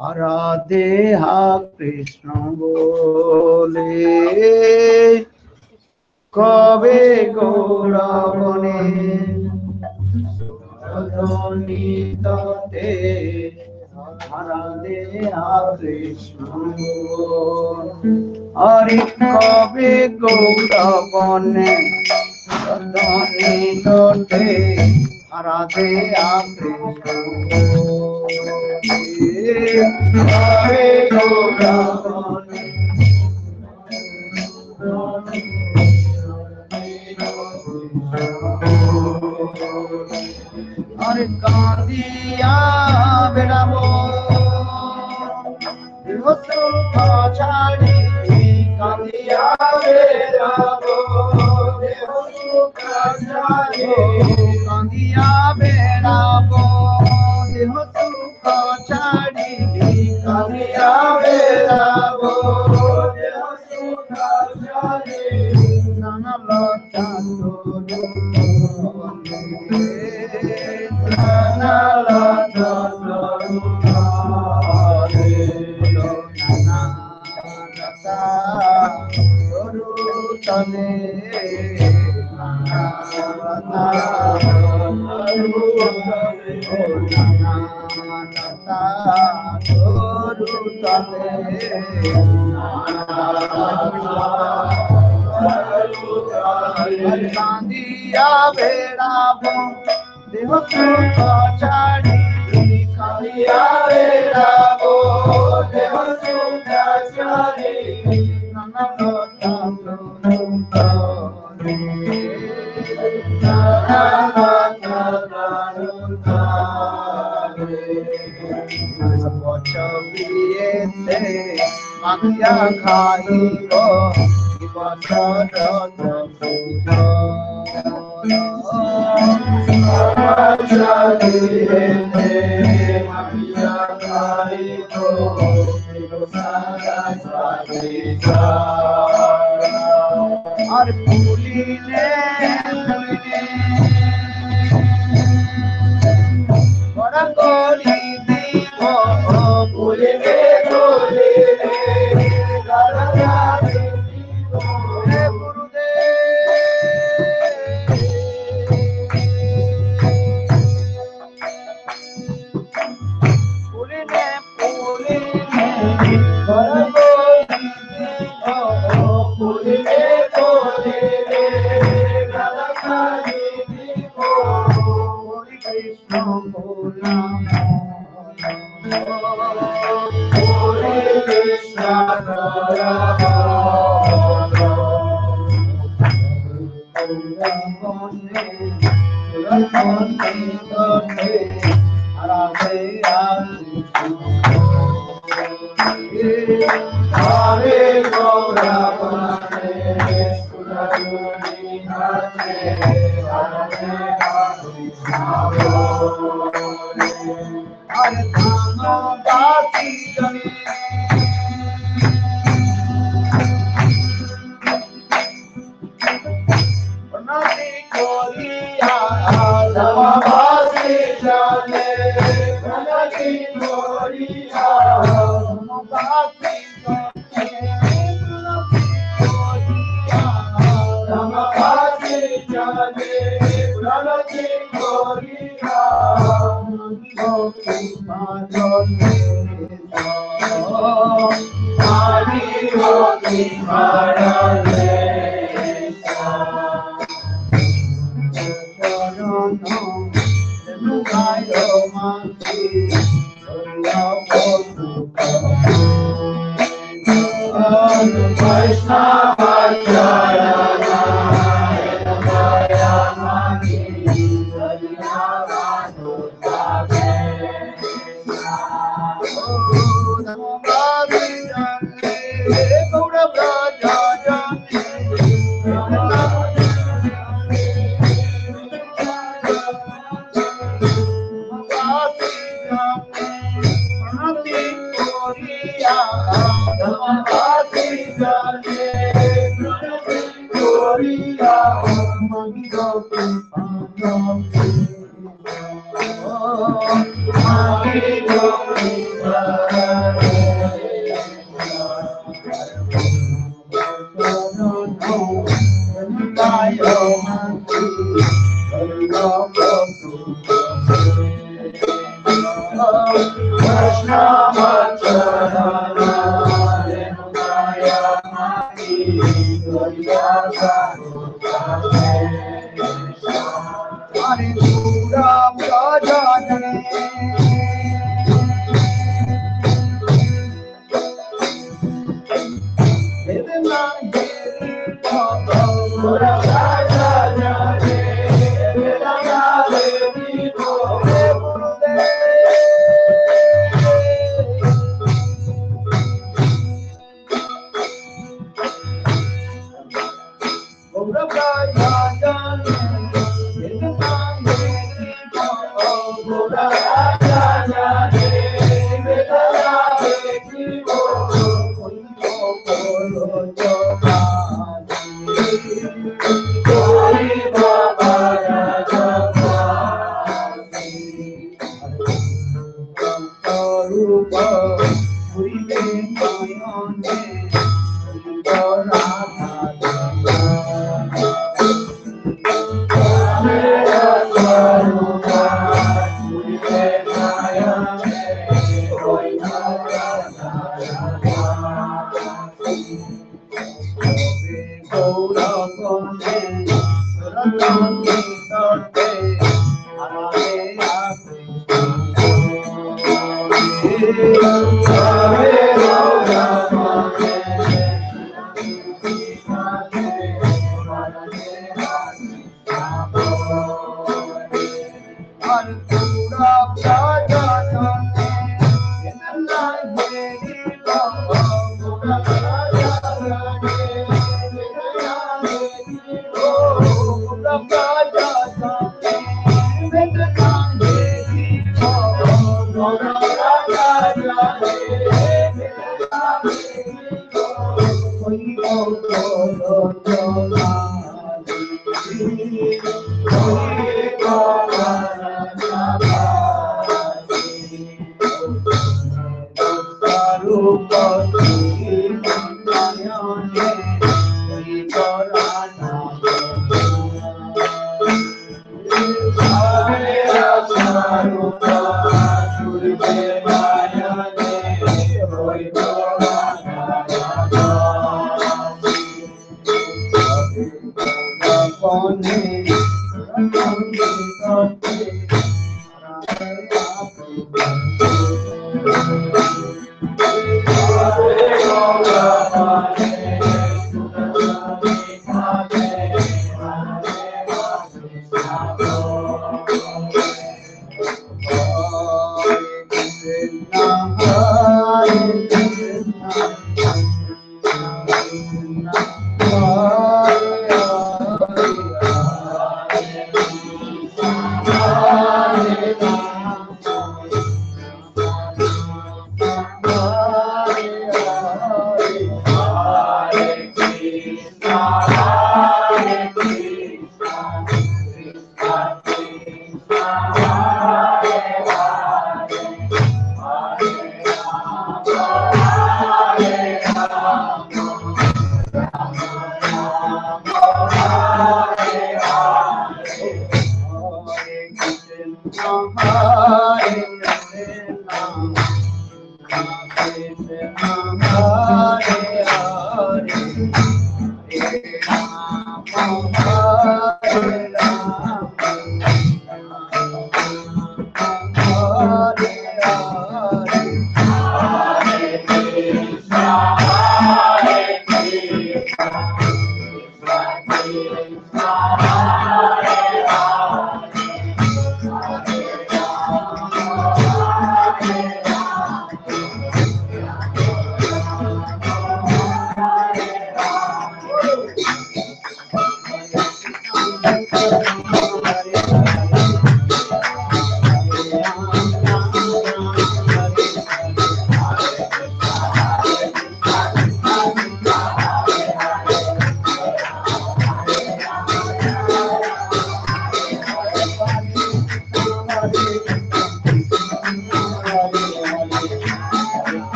हरा देहा कृष्ण बोले कबे गौरवने तते हरा देहा कृष्ण हरि कबे गौरवने तते हरा देहा कृष्ण कबे गौरवने अरे कांदिया बेड़ाबो देहो सुख छाड़ी कांदिया बेड़ाबो देहो सुख छाड़ी कांदिया बेड़ाबो देहो सुख छाड़ी कांदिया बेड़ाबो देहो सुख छाड़ी नाना लता कांदिया बेड़ाबो देहो सुख छाड़ी कांदिया बेड़ाबो देहो सुख छाड़ी नाना लता माखिया खाइबो और फूलिने बड़ा गोली दीपो फूलिने गोली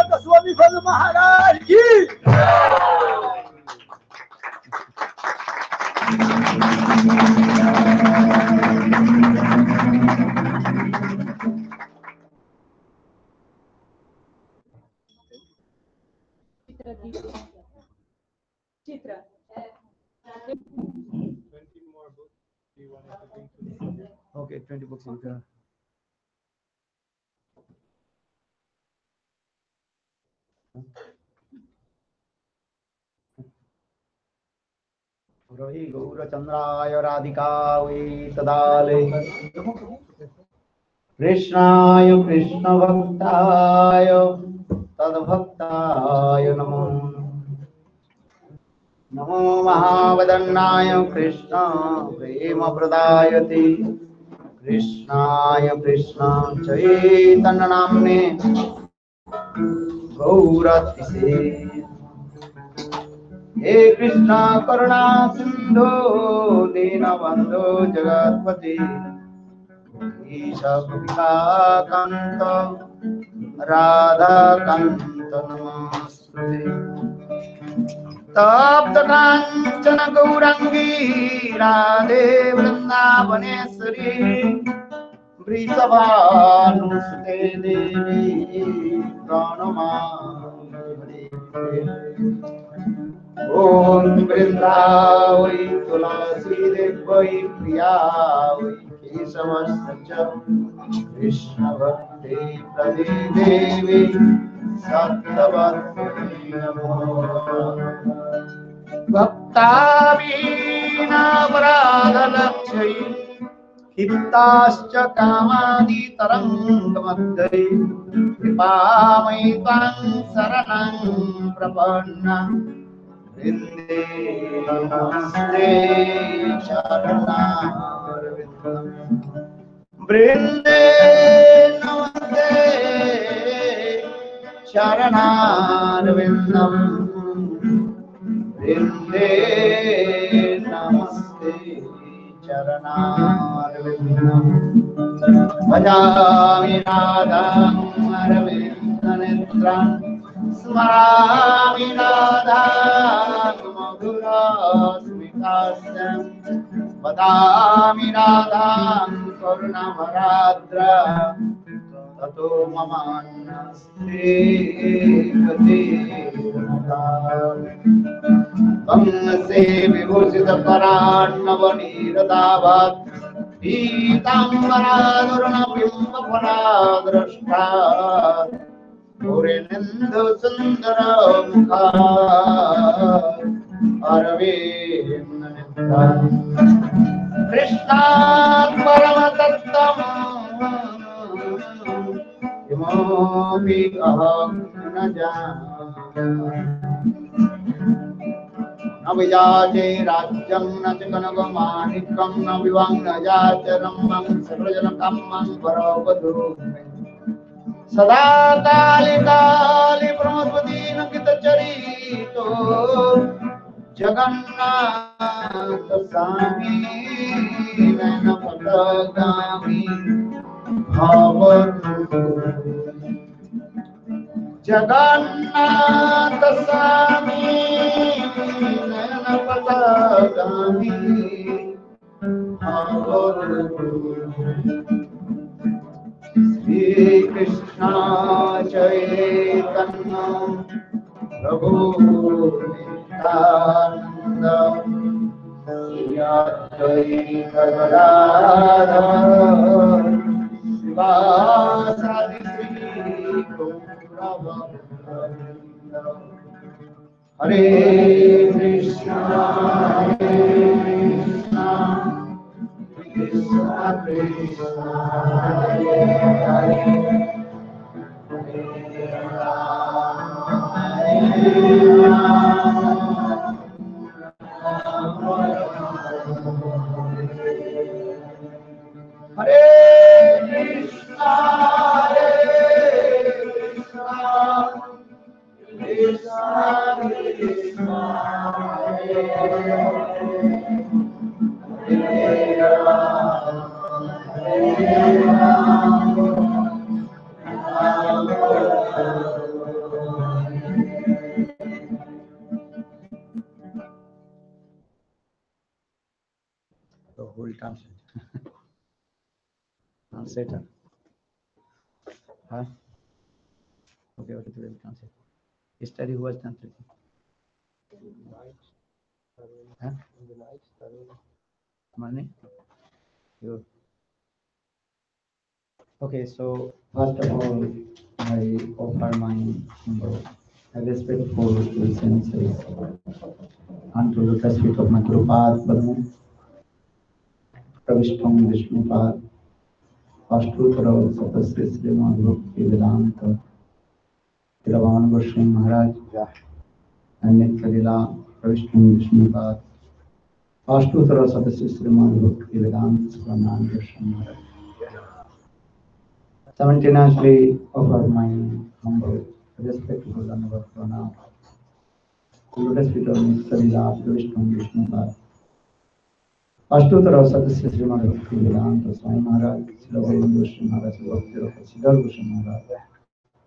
da sua amiga do Maharaja. Chitra. more books you wanted to bring to the Savior. Okay, 20 books. Ravi गौरचंद्राय राधिकावै तदाले कृष्णाय कृष्णभक्ताय तद्भक्ताय नमो नमो महावदन्नाय कृष्ण प्रेम प्रदायते कृष्णाय कृष्ण चैतन्य नाम्ने गौरतिसे हे कृष्ण करुणा सिंधु दीनबंधु जगत्पति ईशकांत राधाकांत नमस्ते तप्त कांचन गौरंगी राधे वृंदावनेश्वरी वृषभानुसुते देवी प्रणमामि ओम वृंदावै तुलसी देवै प्रिया वै केशवस्य कृष्ण भक्ति प्रदे देवी सत्यवती नमो भक्तावीना अपराधलक्ष्यै क्षिप्ताश्च कामादि तरङ्गमध्ये कृपामयि त्वां शरणं प्रपन्ना वृन्दे नमस्ते चरणारविन्दम् वृन्दे नमस्ते चरणारविन्दम् वृन्दे नमस्ते चरणारविन्दम् भजामि राधाम् अरविन्दनेत्रम् स्मरामि राधाम् मधुरास्मितास्यम् वदामि राधाम् करुणभराद्राम् ततो ममान्नस्ते गतिर्मता वंसे विभूषितपरान्नवनीरदाभात् पीताम्बरादुर्णबिम्बफलाद्रष्टा मुखात् अरविन्दनेत्रात् कृष्णात् परमतत्त्वम् किमपि अहं न जानामि न विजाते राज्यं न च कनकमाणिक्यं न विवां न जाते रम्यं सर्वजनकामं वरवधू सदा काले काले प्रमोदीन कितचरितो जगन्नाथ स्वामी नयनपथगामी भवतु जगन्नाथ स्वामी नयनपथगामी भवतु श्री कृष्ण चैतन्य प्रभु नित्यानंद श्री अद्वैत गदाधर शिवासादि श्री गौरभक्तवृंद हरे कृष्णा कृष्णा कृष्णा हरे हरे हरे कृष्णा कृष्णा कृष्णा हरे The whole translator. Huh? Okay, okay, today we translate. Yesterday who was translating? Huh? Money? You. Okay, so first of all, I offer my respectful obeisances unto lotus feet of my Prabhupada, Pravishtam Vishnupad, Ashtutra Sapasri Srimad Bhakti Vedanta, Tiravana Goswami Maharaj, and Nitya Pravishtam Vishnupad, Ashtutra Sapasri Srimad Bhakti Vedanta, Tiravana Goswami Maharaj. Simultaneously offer my humble, respectful and pranam to lotus feet of Srila, Pravishtam Vishnupad, Ashtutra Sapasri Srimad Bhakti Vedanta, Swami Maharaj, Srila Goswami Maharaj, Bhakti Siddhar Goswami Maharaj,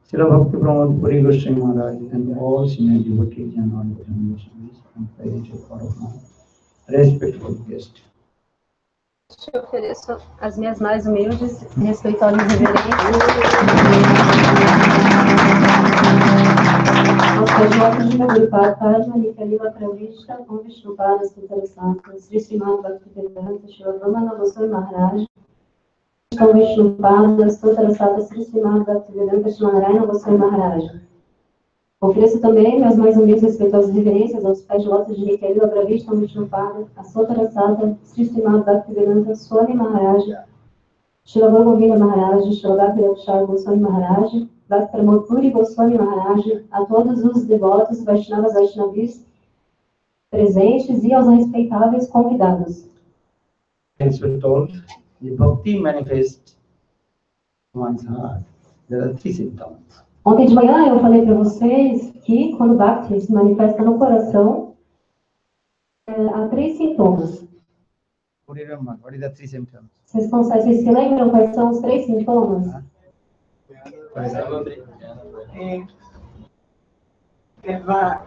Srila Bhakti Pramod Puri Goswami Maharaj, and all senior devotees and non-devotees and very part of my respectful guest. Te ofereço as minhas mais humildes e respeitosas reverências aos projetos de meu Gopala, Parajmanika, Pravishta, com Vishnupada, Santos, Sri Srimad Bhakti-vedanta, Seva-vritti, Goswami Maharaja, com Vishnupada, Santos, Sri Srimad Bhakti-vedanta, Shri Goswami Maharaja. Ofereço também minhas mais humildes e respeitosas reverências aos pés de lótus de Nikhil, Abravishta, Vishnupada, a Sotarasata, Sri Srimad Bhakti-vedanta, Swami Maharaja, Srila Govinda Maharaja, Srila Bhakti Goswami Maharaja, Bhakti Pramod Puri Goswami Maharaja, a todos os devotos, Vaishnavas, Vaishnavis presentes e aos respeitáveis convidados. As we told, the bhakti manifests one's heart. There are three symptoms. Ontem de manhã eu falei para vocês que quando o Bhakti se manifesta no coração, há três sintomas. What are the three symptoms? Vocês se lembram quais são os três sintomas?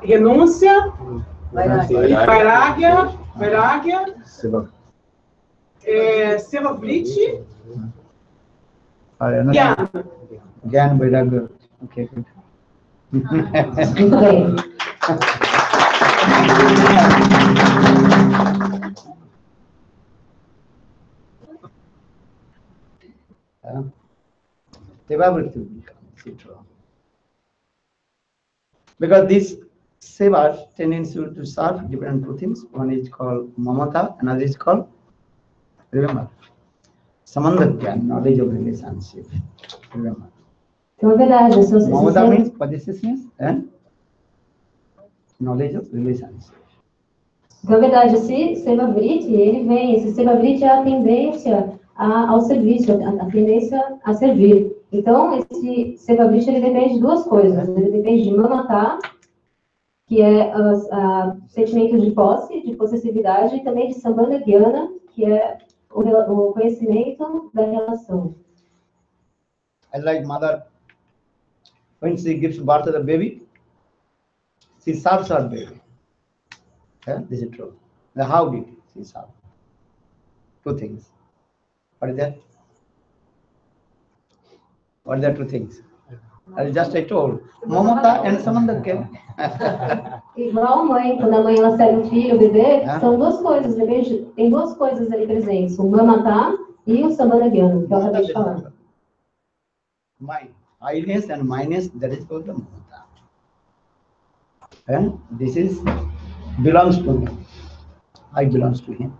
Renúncia, Vairagya, Seva-vritti, Gyan, Vairagya. Okay, good. Muito bem. Seva-vritti will come, etc. Because this seva tendency to serve different two things. One is called mamata, another is called, remember, sambandha-jnana, knowledge of relationship. Remember. Então, é verdade. Mamata means possessiveness and knowledge of relationship. Então, é verdade, esse Seva-vritti, esse Seva-vritti é a tendência ao serviço, a tendência a servir. Então, esse Seva-vritti, ele depende de duas coisas. Ele depende de mamata, que é sentimentos de posse, de possessividade, e também de sambandha-jnana, que é o conhecimento da relação. I like mother, when she gives birth to the baby, she serves her baby. Yeah, this is true. Now, how did she serve? Two things. What is that? What are the two things? I told. Mamata and sambandha-jnana. Igual a mãe, quando a mãe ela serve o filho, o bebê, são duas coisas, tem duas coisas ali presentes, o mamata e o sambandha-jnana, que eu acabei de falar. My I-ness and my-ness, that is called the mamata. And this belongs to me. I belongs to him.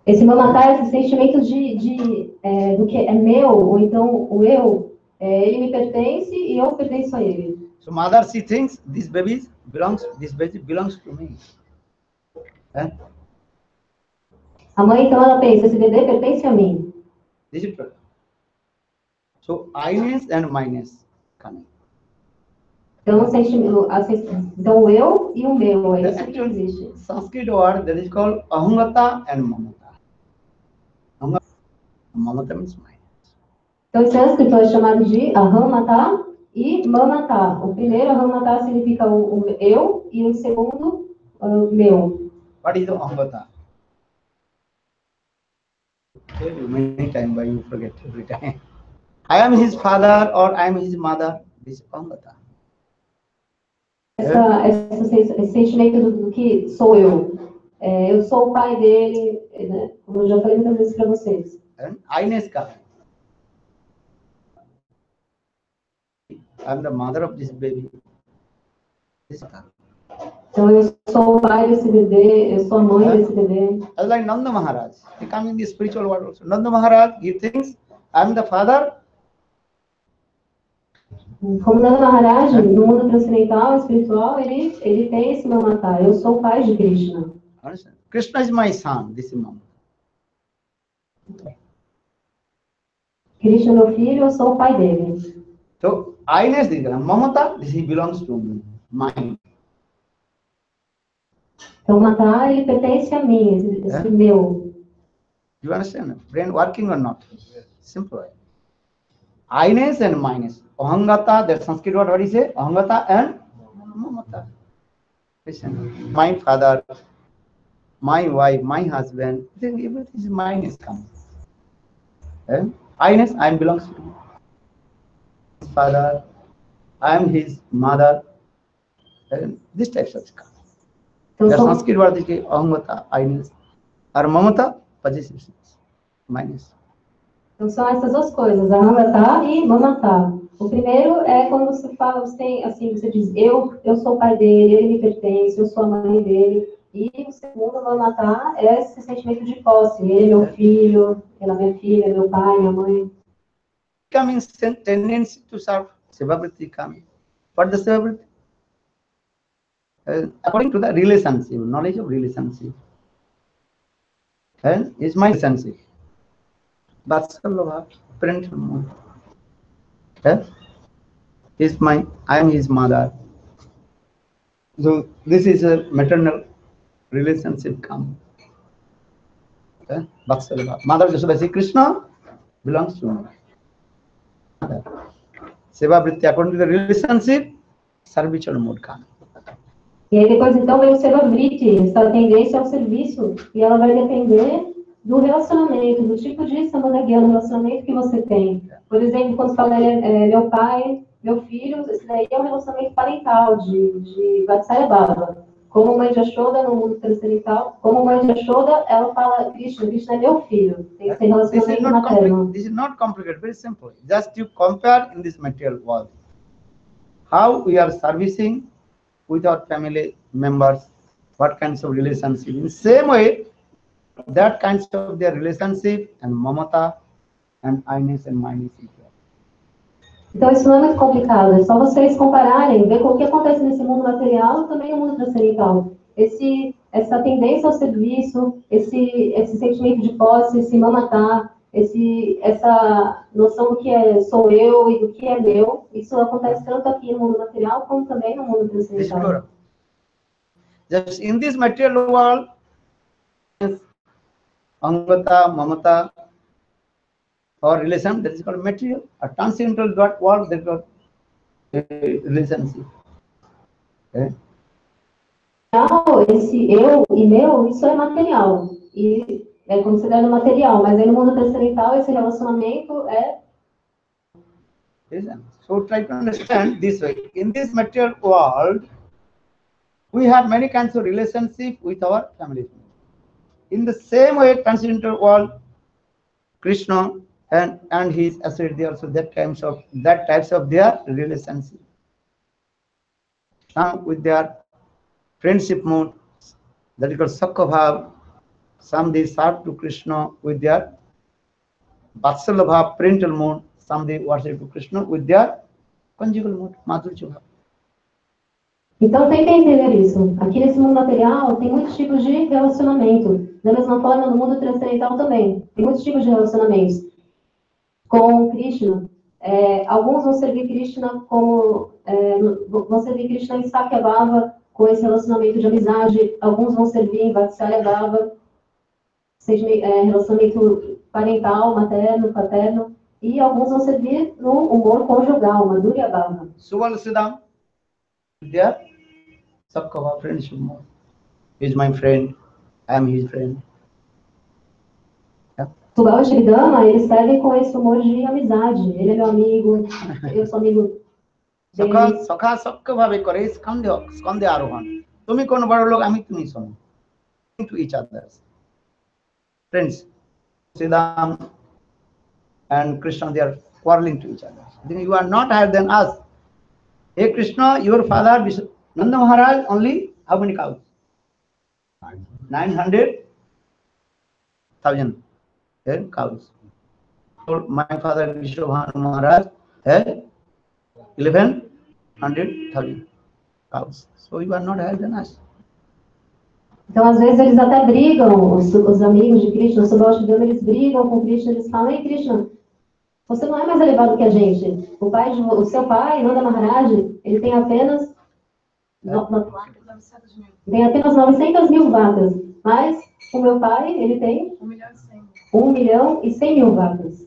Esse mamata é esse sentimento do que é meu, ou então o eu, ele me pertence e eu pertenço a ele. So mother, she thinks this baby belongs to me. A mãe então ela pensa, esse bebê pertence a mim. This is true. So I-ness and my-ness coming. Então, então o eu e o meu, é isso que existe. Sanskrit word that is called ahangata and mamata. Mamata means mine. Então, em sânscrito é chamado de aham-mata e mamata. O primeiro, aham-mata, significa o eu, e o segundo, o meu. What is the ahangata? Tell you many times, but you forget every time. I am his father or I am his mother. This is ahangata. esse sentimento do que sou eu. Eu sou o pai dele, né? Como eu já falei muitas vezes para vocês. I'm the mother of this baby. Então eu sou o pai desse bebê, eu sou a mãe desse bebê. As like Nanda Maharaj, he comes in the spiritual world also. Nanda Maharaj, he thinks I'm the father. Como Nanda-Yasoda, no mundo transcendental, espiritual, ele tem esse mamata. Eu sou o pai de Krishna. Krishna is my son, this is mama. Krishna é meu filho, eu sou o pai dele. So, I-ness, mamata, this he belongs to me, mine. Então, matar, ele pertence a mim, esse meu. You understand? Brain working or not? Simple. I-ness and minus. Ahangata, that Sanskrit word, what is it? Ahangata and mamata. Listen, my father, my wife, my husband, then everything is minus comes. I-ness, I belongs to his father, I am his mother, and this types of stuff. The Sanskrit word is ahangata, I-ness, or mamata, possessiveness, minus. Então são essas duas coisas, ahangata e mamata. O primeiro é quando você fala, você tem, assim, você diz, eu sou o pai dele, ele me pertence, eu sou a mãe dele. E o segundo, mamata, é esse sentimento de posse. Ele é meu filho, ela é minha filha, meu pai, minha mãe. Coming tendency to serve, Seva-vritti coming. What the Seva-vritti? According to the relationship, knowledge of relationship. And is my relationship. vatsalya-bhava, parental mood. I am his mother. So this is a maternal relationship come. vatsalya-bhava. Mother Yasoda says, Krishna belongs to me. Seva-vritti, according to the relationship, servitual mood come. E aí depois então vem o Seva-vritti, essa tendência ao serviço, e ela vai depender do relacionamento, do tipo de sambandha-jnana, relacionamento que você tem. Por exemplo, quando fala meu pai, meu filho, esse daí é um relacionamento parental, de vatsalya-bhava. Como mãe de Yasoda no mundo transcendental, como mãe de Yasoda, ela fala, Krishna é meu filho. Tem esse relacionamento materno. This is not complicated, very simple. Just you compare in this material world. How we are servicing with our family members, what kinds of relationship. In the same way, that kinds of their relationship and mamata and I-ness and minus. Então isso não é muito complicado, é só vocês compararem, ver o que acontece nesse mundo material e também no mundo transcendental. Essa tendência ao serviço, esse sentimento de posse, esse mamata, essa noção do que sou eu e do que é meu, isso acontece tanto aqui no mundo material como também no mundo transcendental. Just in this material world, ahangata, mamata, or relation, that is called material. A transcendental world, that is called relationship. Esse eu e meu, isso é material. E é considerado material, mas aí no mundo transcendental esse relacionamento é... So try to understand this way. In this material world, we have many kinds of relationship with our family. In the same way, transcendental world, Krishna and his associates, they also that types of their relationship. Some with their friendship mood, that is called sakha-bhava. Some they serve to Krishna with their vatsalya-bhava, parental mood. Some they worship to Krishna with their conjugal mood, madhurya-bhava. Então tem que entender isso. Aqui nesse mundo material tem muitos tipos de relacionamento. Da mesma forma, no mundo transcendental também. Tem muitos tipos de relacionamentos. Com Krishna, alguns vão servir Krishna vão servir Krishna em sakha-bhava, com esse relacionamento de amizade. Alguns vão servir em vatsalya-bhava, relacionamento parental, materno, paterno. E alguns vão servir no humor conjugal, madhurya-bhava. Suval-siddham, their sakha-bhava, friendship mode. He is my friend, I am his friend. Subal-siddham, eles servem com esse humor de amizade. Ele é meu amigo, eu sou amigo Sakha sakya bhave kare skandhe arohan. Tumi kon bada log, ami tumi sono. To each other. Friends, Siddham and Krishna, they are quarreling to each other. Then you are not higher than us. Hey Krishna, your father, Nanda Maharaj, only how many cows? 900,000 cows. So my father, Vana Maharaj, had 1100,000 cows. So you are not higher than us. Então, às vezes, eles até brigam, os amigos de Krishna, os Seva-vritti, eles brigam com Krishna, eles falam: ei, Krishna, você não é mais elevado que a gente. O seu pai, Nanda Maharaj, ele tem apenas 900.000 vacas, mas o meu pai, ele tem 1.100.000 vacas.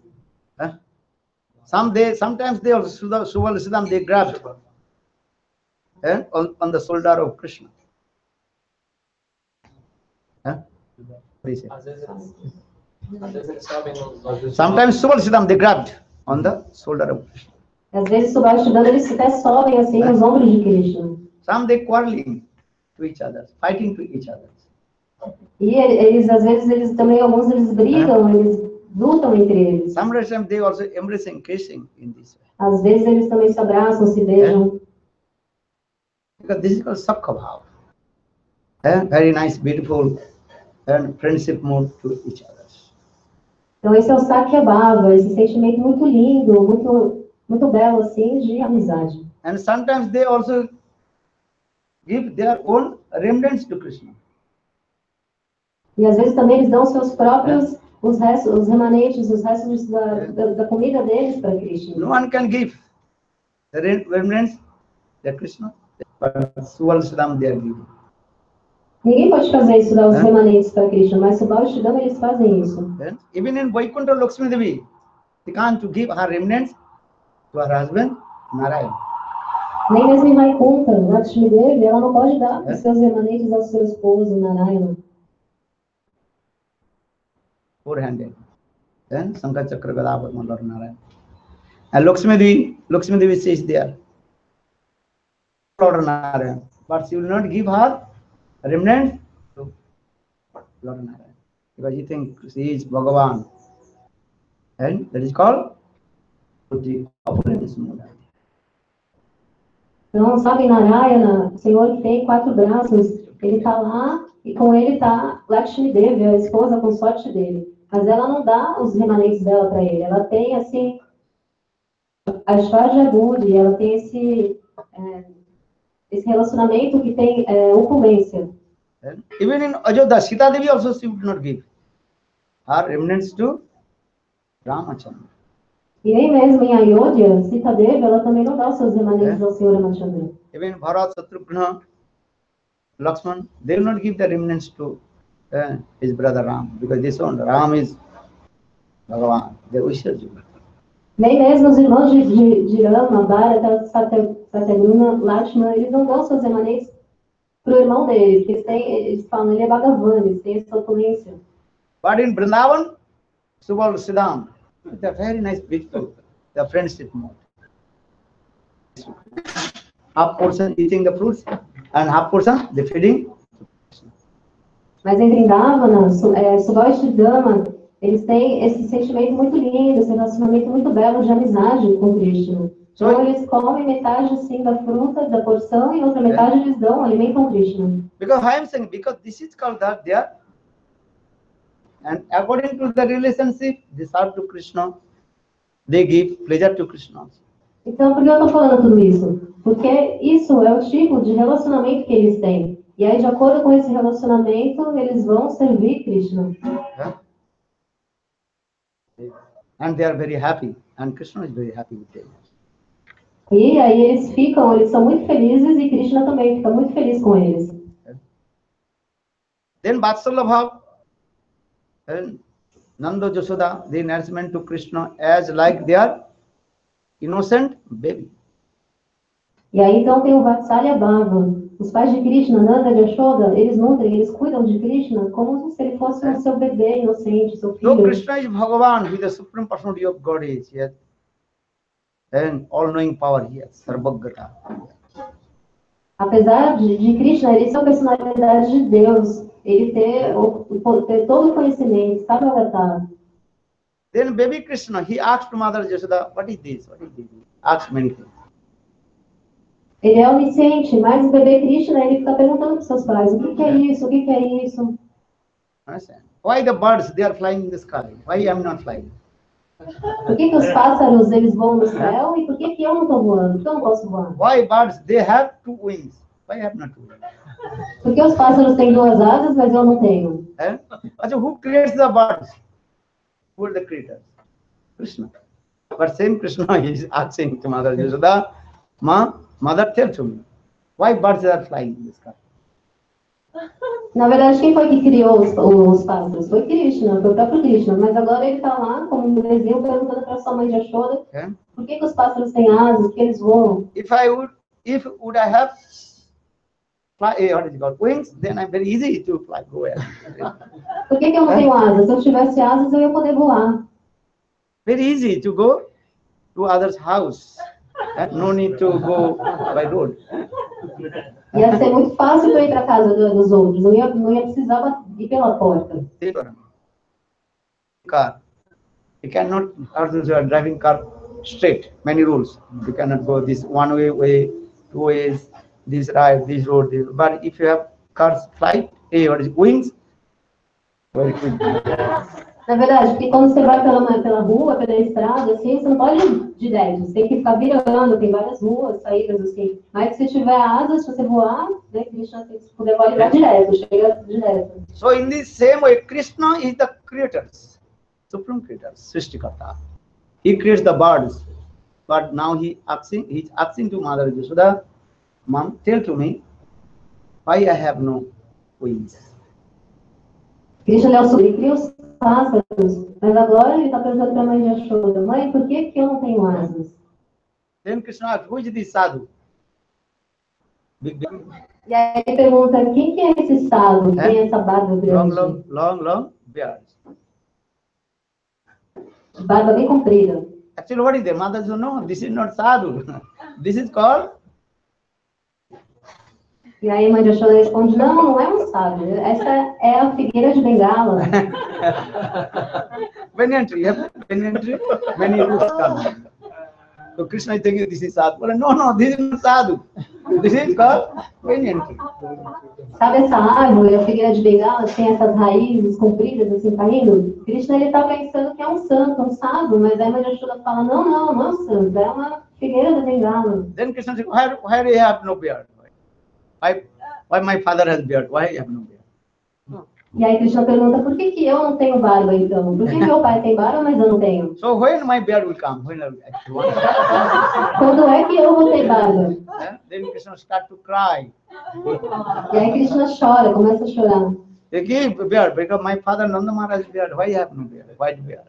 Sometimes they also, Seva-vritti, they grabbed on the shoulder of Krishna. Sometimes Seva-vritti, they grabbed on the shoulder of Krishna. Às vezes, eles até sobem assim nos ombros de Krishna. Some they quarreling to each other, fighting to each other. E eles, às vezes, eles também, alguns deles brigam, eles lutam entre eles. Sometimes they also embracing, kissing in this way. Às vezes, eles também se abraçam, se beijam. Because this is called sakya-bhava. Very nice, beautiful, and friendship mode to each other. Então, esse é o sakya-bhava, esse sentimento muito lindo, muito belo, assim, de amizade. And sometimes they also give their own remnants to Krishna. E às vezes também eles dão seus próprios, os remanentes, os restos da comida deles para Krishna. No one can give the remnants to Krishna, but Seva-vritti, they are giving. Ninguém pode fazer isso, dar os remanentes para Krishna, mas Seva-vritti, eles fazem isso. Even in Vaikuntha Lakshmi Devi, they can't give her remnants to her husband, Narayana. Nem mesmo em Vaikuntha, Lakshmi Devi, ela não pode dar os seus remanentes ao seu esposo, Narayana. Four-handed. Then Sankha Chakra Gada Padma Lord Narayana. And Lakshmi Devi says there, Lord Narayana, but she will not give her remnants to Lord Narayana, because he thinks he is Bhagavan. And that is called the opulence mode. Então, sabe, Narayana, o Senhor que tem 4 braços, ele está lá e com ele está Lakshmi Devi, a esposa consorte dele. Mas ela não dá os remanentes dela para ele. Ela tem, assim, a vatsalya-bhava, ela tem esse relacionamento que tem opulência. Even in Ajodha, Sita Devi also she would not give her remnants to Ramachandra. E nem mesmo em Ayodhya, Sita Devi, ela também não dá os seus remanentes ao Senhor Ramachandra. Even Bharat, Shatrugna, Lakshman, they will not give the remnants to his brother Ram, because they saw Ram is Bhagavan, they wish to. Nem mesmo os irmãos de Rama, Bharata, Satyaguna, Lakshman, eles não dão seus remanentes para o irmão dele, porque eles falam, ele é Bhagavan, eles têm essa opulência. But in Vrindavan, Seva-vritti, they're very nice, beautiful, the friendship mode. Half portion eating the fruits, and half portion the feeding. Mas em Vrindavana, Seva-vritti, eles têm esse sentimento muito lindo, esse relacionamento muito belo de amizade com Krishna. Então eles comem metade assim da fruta, da porção, e outra metade eles dão, alimentam Krishna. Because I am saying, because this is called that there, and according to the relationship they serve to Krishna, they give pleasure to Krishna. Então, por que eu estou falando tudo isso? Porque isso é o tipo de relacionamento que eles têm. E aí, de acordo com esse relacionamento, eles vão servir Krishna. And they are very happy, and Krishna is very happy with them. E aí eles são muito felizes, e Krishna também fica muito feliz com eles. Then vatsalya-bhava, and Nanda-Yasoda, the nourishment to Krishna as like their innocent baby. E aí então tem o vatsalya-bhava. Os pais de Krishna, Nanda-Yasoda, eles nutrem, eles cuidam de Krishna como se ele fosse o seu bebê inocente, seu filho. So Krishna is Bhagavan, who is the supreme personality of Godhead. Yes. and all-knowing power here, Sarvagata. Apesar de Krishna ele ser a personalidade de Deus, ele ter todo o conhecimento, Seva-vritti. Then baby Krishna, he asked Mother Yasoda, what is this? What is this? Asked many things. Ele é onisciente, mas o bebê Krishna ele fica perguntando para os seus pais, o que é isso? O que é isso? Understand? Why the birds, they are flying in the sky? Why I am not flying? Por que os pássaros eles voam no céu e por que eu não estou voando? Por que eu não posso voar? Why birds, they have two wings? Why I have not two wings? Por que os pássaros têm duas asas, mas eu não tenho? So who creates the birds? Who are the creators? Krishna. But same Krishna is asking to Mother Yasoda, Mother, tell to me, why birds are flying in the sky? Na verdade, quem foi que criou os pássaros? Foi Krishna, foi o próprio Krishna. Mas agora ele está lá, como um bebezinho, perguntando para sua mãe Yasoda, por que os pássaros têm asas, que eles voam? If I have wings, then I'm very easy to fly, go ahead. Por que eu não tenho asas? Se eu tivesse asas, eu ia poder voar. Very easy to go to others' house. No need to go by road. Ia ser muito fácil para ir para a casa dos outros. Não ia precisar ir pela porta. Car. You cannot driving car straight. Many rules. You cannot go this one way, two ways, this right, this road. This. But if you have cars flight, wings, very quick. Na verdade, porque quando você vai pela rua, pela estrada, assim, você não pode ir direto. Você tem que ficar virando, tem várias ruas, saídas, assim. Mas se tiver asas, se você voar, né, Krishna, se puder, pode ir direto, chega direto. So in the same way, Krishna is the creator, supreme creator, Srishtikata. He creates the birds. But now he's asking to Mother Yasoda, Mom, tell to me, why I have no wings? Krishna é o supremo, cria os pássaros, mas agora ele está perguntando para a mãe Yasoda, mãe, por que eu não tenho asas? Then Krishna asks, who is this sadhu? E aí ele pergunta, quem que é esse sadhu? Quem é essa barba grande? Long beard. Barba bem comprida. Actually, what is that? Mother says, no, this is not sadhu. This is called... E aí a mãe Yasoda responde, não é um sábio, essa é a figueira de Bengala. Many rules come. So Krishna is thinking this is sadhu. Well, no, this is not sadhu. This is called entry. Sabe essa árvore, a figueira de Bengala, que tem essas raízes compridas, assim, caindo? Krishna, ele tá pensando que é um santo, um sábio, mas aí a mãe Yasoda fala, não é um santo, é uma figueira de Bengala. Then Krishna says, why do you have no beard? Why my father has beard? Why I have no beard? E aí Krishna pergunta, por que eu não tenho barba então? Por que meu pai tem barba, mas eu não tenho? So when my beard will come? Quando é que eu vou ter barba? Then Krishna start to cry. E aí Krishna chora, começa a chorar. They give beard because my father Nanda-Maharaj beard. Why I have no beard? White beard.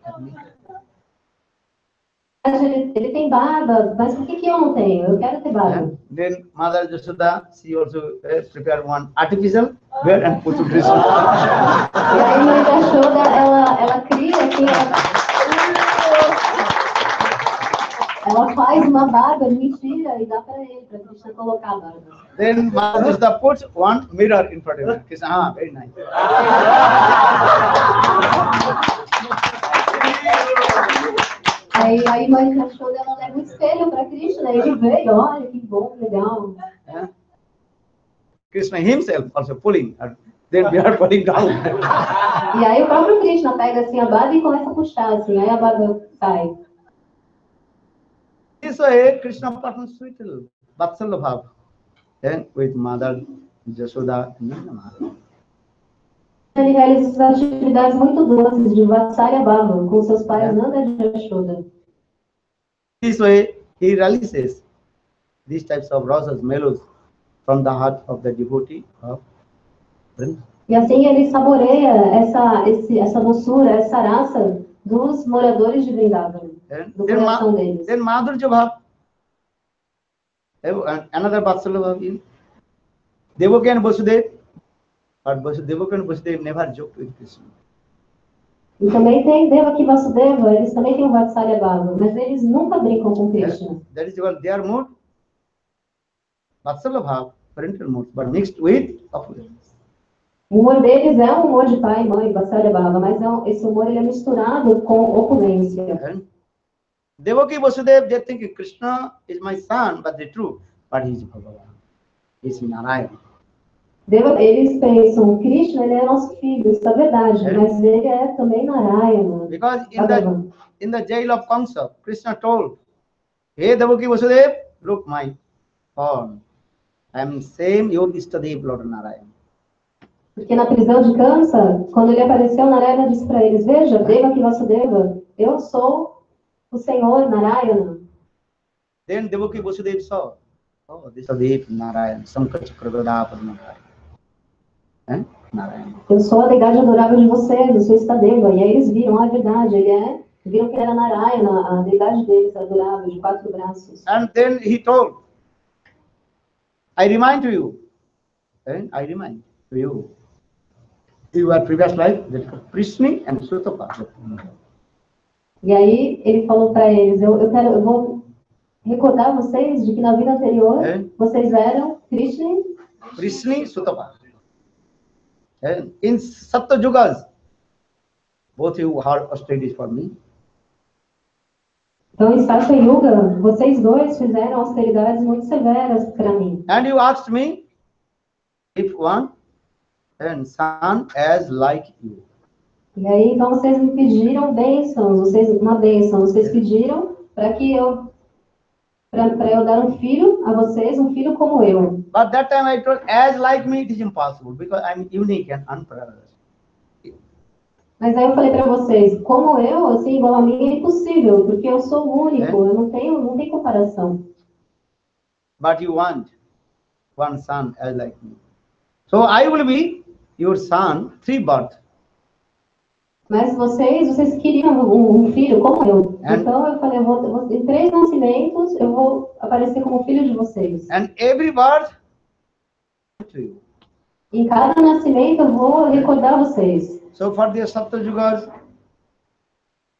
Ele tem barba, mas por que eu não tenho? Eu quero ter barba. Then Mother Yasoda, she also prepared one artificial beard and put to Krishna. E aí mãe Yasoda, ela cria aqui, ela faz uma barba mentira e dá para ele, para Krishna colocar a barba. Then Mother Yasoda puts one mirror in front of him. Krishna, very nice. Aí mãe Yasoda, ela leva um espelho para Krishna, ele vê e olha que bom, legal. Krishna himself also pulling, then we are pulling down. E aí o próprio Krishna pega assim a barba e começa a puxar assim, aí a barba cai. This way Krishna performs sweet vatsalya-bhava with Mother Yasoda and Nanda-Maharaj. Ele realiza essas atividades muito doces de vatsalya-bhava com seus pais Nanda-Yasoda. This way he releases these types of rasas, mellows from the heart of the devotee of Vrindavan. E assim ele saboreia essa doçura, essa raça dos moradores de Vrindavan, do coração deles. Then Madhurya-bhava, another vatsalya-bhava. Devaki and Vasudev, but Devaki and Vasudev never joked with Krishna. E também tem Devaki e Vasudeva, eles também têm o vatsalya-bhava, mas eles nunca brincam com Krishna. That is because their mood, vatsalya-bhava, parental mood, but mixed with opulence. O humor deles é um humor de pai e mãe, vatsalya-bhava, mas esse humor ele é misturado com opulência. And Devaki and Vasudev, they think Krishna is my son, but they're true, but he is Bhagavan, he is Narayana. Eles pensam, Krishna ele é nosso filho, isso é verdade, mas ele é também Narayana. Because in the jail of Kamsa, Krishna told, "Hey Devaki and Vasudev, look my form. I am same your Istadev, Lord Narayana." Porque na prisão de Kamsa, quando ele apareceu, Narayana disse para eles, veja, Devaki e Vasudeva, eu sou o Senhor Narayana. Then Devaki and Vasudev saw, oh, this Istadev Narayana, Sankha Chakra Gada Padma. Eu sou a deidade adorável de vocês, eu sou Istadeva. E aí eles viram, é verdade, viram que ele era Narayana, a deidade deles adorável, de 4 braços. And then he told, I remind to you, your previous life, that Prishni and Sutapa. E aí ele falou para eles, eu vou recordar vocês de que na vida anterior, vocês eram Prishni, Sutapa. And in Satta Yugas, both you are austerities for me. Então, em Satya Yuga, vocês dois fizeram austeridades muito severas para mim. And you asked me if one and son as like you. E aí, então, vocês me pediram bênçãos, vocês pediram para que eu dar um filho a vocês, um filho como eu. But that time I told, as like me, it is impossible because I am unique and unparalleled. Mas aí eu falei para vocês, como eu, assim, igual a mim, é impossível, porque eu sou único, eu não tenho comparação. But you want one son as like me. So I will be your son, 3 births. Mas vocês queriam um filho como eu. Então eu falei, em 3 nascimentos eu vou aparecer como filho de vocês. And every birth to you. Em cada nascimento eu vou recordar vocês. So for the Satta Yugas,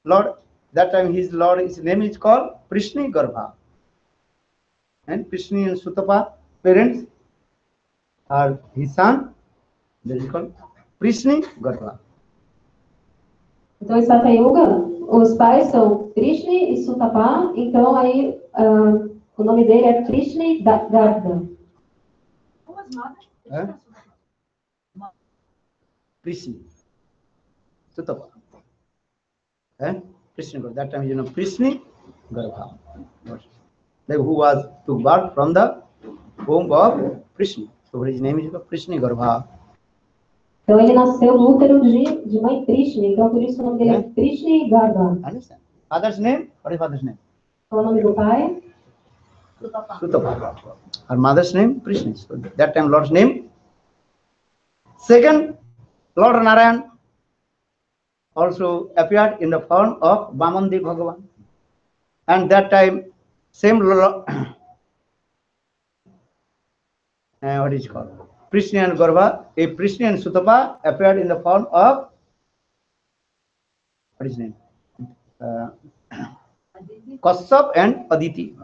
Lord, that time his name is called Prishni Garbha. And Prishni and Sutapa, parents, are his son, that is called Prishni Garbha. Então, em Satya Yuga, os pais são Prishni e Sutapa, então aí o nome dele é Prishni Garbha. Como as mothers? Prishni, Sutapa. Prishni Garbha. That time you know Prishni Garbha. Like who was took birth from the womb of Prishni. So his name is Prishni Garbha. Então ele nasceu no útero de mãe Prishni, então por isso o nome dele é Prishni Garbha. Understand? Father's name? What is father's name? Qual o nome do pai? Sutapa. Her mother's name? Prishni. So that time Lord's name. Second, Lord Narayan also appeared in the form of Vamandi Bhagavan. And that time, same Lord, what is it called? Prishni and Garbha, Prishni and Sutapa appeared in the form of, what is his name? Kassap and Aditi.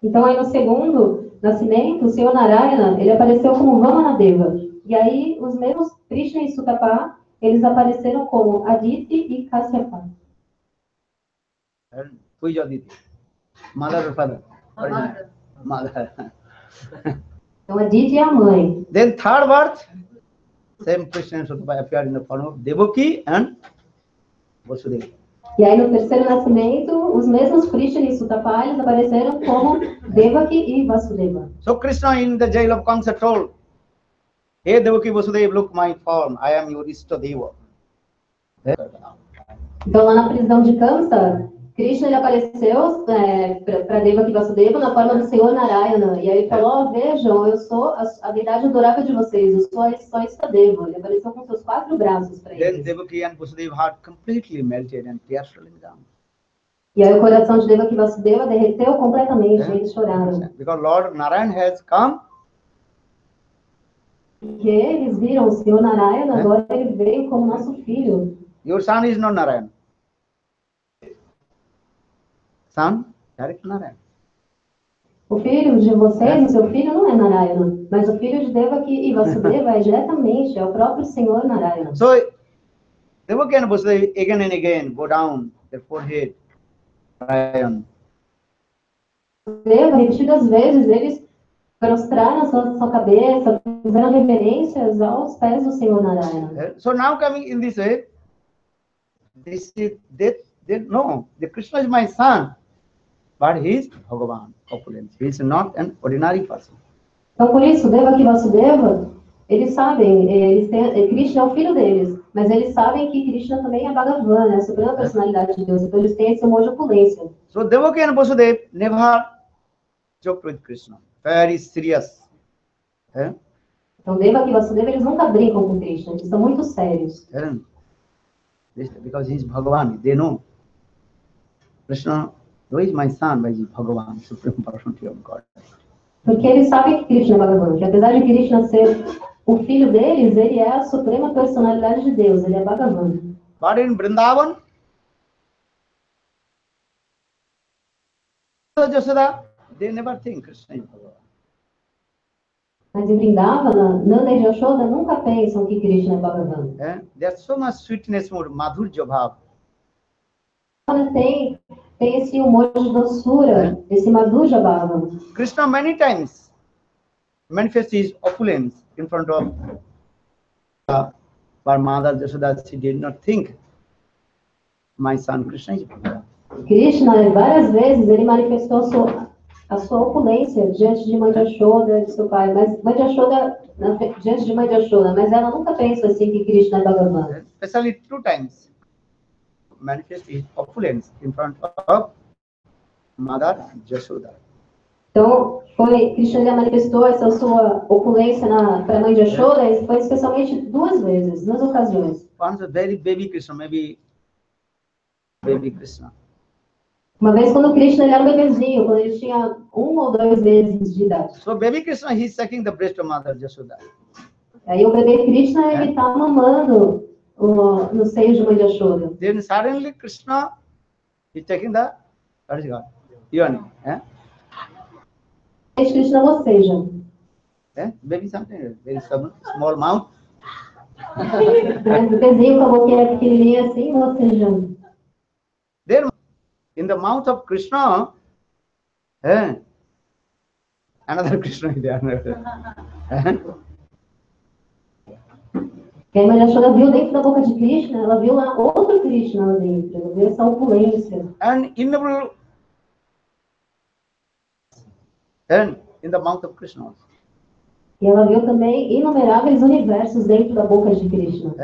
Então aí no segundo nascimento, o Senhor Narayana, ele apareceu como Vamanadeva. E aí os mesmos Krishna e Sutapa, eles apareceram como Aditi e Kasyapa. And who is Aditi? Mother or father? Mother. Então Aditi é a mãe. Then third birth, same Krishna and Sutapa appeared in the form of Devaki and Vasudev. E aí no terceiro nascimento, os mesmos Krishna e Sutapa, eles apareceram como Devaki e Vasudeva. So Krishna in the jail of Kamsa told, hey Devaki Vasudev, look my form, I am your Istadeva. Então lá na prisão de Kamsa, Krishna ele apareceu para Devaki e Vasudeva na forma do Senhor Narayana. E aí ele falou, vejam, eu sou a deidade adorável de vocês, eu sou a Istadeva. Ele apareceu com seus 4 braços para eles. Then Devaki and Vasudev heart completely melted and tears rolling down. E aí o coração de Devaki e Vasudeva derreteu completamente, e eles choraram. Because Lord Narayan has come Porque eles viram o Senhor Narayana, agora ele veio como nosso filho. Your son is not Narayana. Son, direct Narayana. O filho de vocês, o seu filho não é Narayana, mas o filho de Devaki e Vasudeva é diretamente, é o próprio Senhor Narayana. So, Devaki and Vasudev again and again go down their forehead, Narayana. Deva, repetidas vezes, eles prostraram sua cabeça, fizeram reverências aos pés do Senhor Narayana. So now coming in this way, they know the Krishna is my son, but he is Bhagavan, opulence. He is not an ordinary person. Então, por isso, Devaki e Vasudeva, eles sabem, Krishna é o filho deles, mas eles sabem que Krishna também é Bhagavan, é a suprema personalidade de Deus, então eles têm esse humor de opulência. So Devaki and Vasudev never joked with Krishna, very serious. Então, Devaki e Vasudeva, eles nunca brincam com Krishna, eles são muito sérios. Because he is Bhagavan, they know. Krishna, though is my son, but he is Bhagavan, supreme personality of God. Porque eles sabem que Krishna é Bhagavan, que apesar de Krishna ser o filho deles, ele é a suprema personalidade de Deus, ele é Bhagavan. But in Vrindavan, Yasoda, they never think Krishna is Bhagavan. Mas em Vrindavana, Nanda-Yasoda nunca pensam que Krishna é Bhagavan. There's so much sweetness, more madhurya-bhava. Tem esse humor de doçura, esse madhurya-bhava. Krishna many times manifests his opulence in front of but Maharaja Yasoda, she did not think my son Krishna is Bhagavan. Krishna, várias vezes, ele manifestou a sua opulência diante de Mãe Yasoda, de seu pai, mas Mãe Yasoda, diante de Mãe Yasoda, mas ela nunca pensa assim que Krishna é Bhagavan. Especially 2 times manifest his opulence in front of Mother Yasoda. Então, Krishna já manifestou essa sua opulência para a Mãe Yasoda, e foi especialmente 2 vezes, 2 ocasiões. Once a very baby Krishna, maybe baby Krishna. Uma vez quando Krishna ele era um bebezinho, quando ele tinha 1 ou 2 meses de idade. So baby Krishna, he is sucking the breast of Mother Yasoda. Aí o bebê Krishna, ele está mamando no seio de Mãe Yasoda. Then suddenly Krishna is taking the, what is it called? Yoni. Krishna boceja. Baby something, very small mouth. O bebezinho com a boquinha pequenininha assim, bocejando. Then in the mouth of Krishna, another Krishna is there. E a Mãe Yasoda viu dentro da boca de Krishna, ela viu lá outro Krishna lá dentro, ela viu essa opulência. And innumerable, and in the mouth of Krishna. E ela viu também inumeráveis universos dentro da boca de Krishna.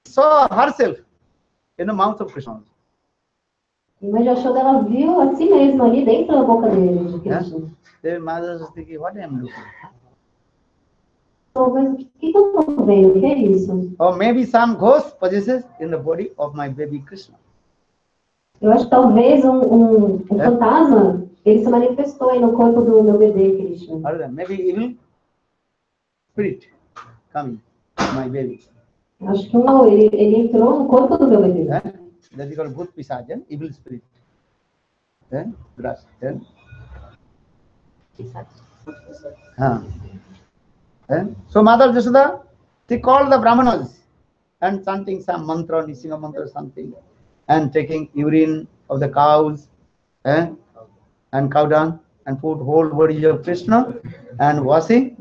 Saw herself in the mouth of Krishna. E Mãe Yasoda, ela viu a si mesma ali dentro da boca dele, de Krishna. The mother was thinking, what I am looking? Mas o que eu estou vendo? O que é isso? Or maybe some ghost possesses in the body of my baby Krishna. Eu acho que talvez um fantasma, ele se manifestou aí no corpo do meu bebê Krishna. Or maybe evil spirit coming, my baby. Acho que ele entrou no corpo do meu bebê. That is called Bhut Pisajan, evil spirit. Grass. So Mother Yasoda, she called the Brahmanas and chanting some mantra, Nisinga mantra something, and taking urine of the cows and cow dung and put whole body of Krishna and washing,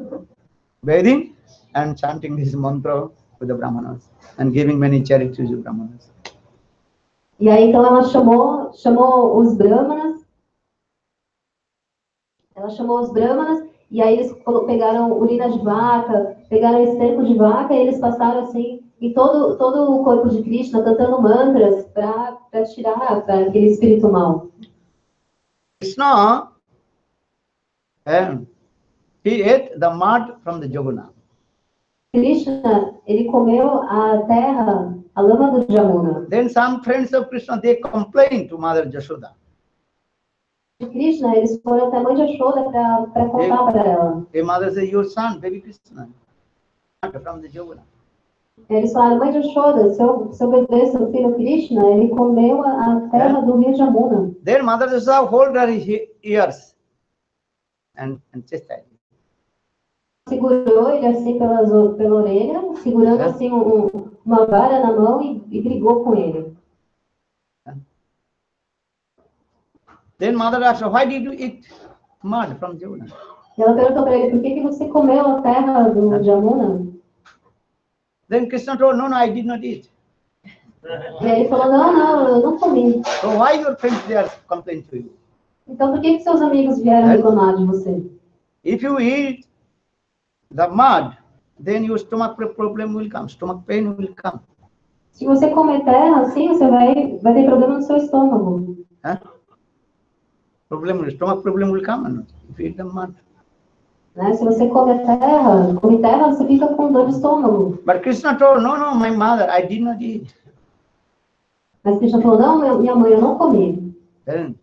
bathing and chanting this mantra to the Brahmanas and giving many charities to the Brahmanas. E aí então ela chamou os Brahmanas. Ela chamou os Brahmanas e aí eles pegaram urina de vaca, pegaram esterco de vaca e eles passaram assim em todo o corpo de Krishna, cantando mantras para tirar aquele espírito mau. Krishna, he ate the mud from the Jamuna. Krishna, ele comeu a terra, a lama do Jamuna. Then some friends of Krishna, they complained to Mother Yasoda. Krishna, eles foram até a mãe de Yasoda para contar para ela. A mother says, your son, baby Krishna, from the Yavana. Eles falaram, mãe de Yasoda, seu bebê, seu filho Krishna, ele comeu a terra do rio Jamuna. Then Mother Yasoda hold her ears and chastised. Segurou ele assim pela orelha, segurando assim uma vara na mão e brigou com ele. Then Mother asked, why did you eat mud from Yavana? E ela perguntou para ele, por que você comeu a terra do Jamuna? Then Krishna told, no, I did not eat. E aí ele falou, não, eu não comi. So why your friends they are complaining to you? Então por que seus amigos vieram reclamar de você? If you eat the mud, then your stomach problem will come, stomach pain will come. Se você comer terra, assim, você vai ter problema no seu estômago. Stomach problem will come or not, if you eat the mud. Né? Se você come terra, você fica com dor de estômago. But Krishna told, no, my mother, I did not eat. Mas Krishna falou, não, minha mãe, eu não comi. Then,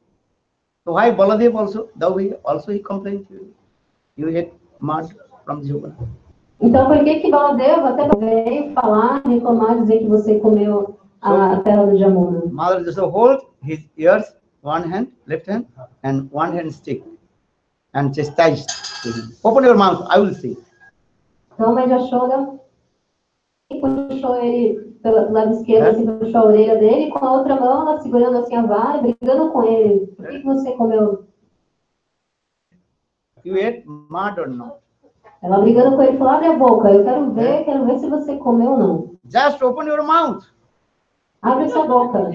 so why Baladev also, he complained to you? You ate mud from Yavana. Então, por que Baladeva até veio falar, reclamar, dizer que você comeu a terra do Jamuna? Mother just hold his ears, one hand, left hand, and one hand stick, and chastised him. Open your mouth, I will see. Então, a mãe de Yasoda puxou ele pelo lado esquerdo, assim, puxou a orelha dele, e com a outra mão, ela segurando assim a vara, brigando com ele. Por que você comeu? You ate mud or not? Ela brigando com ele, falou, abre a boca, eu quero ver se você comeu ou não. Just open your mouth. Abre sua boca.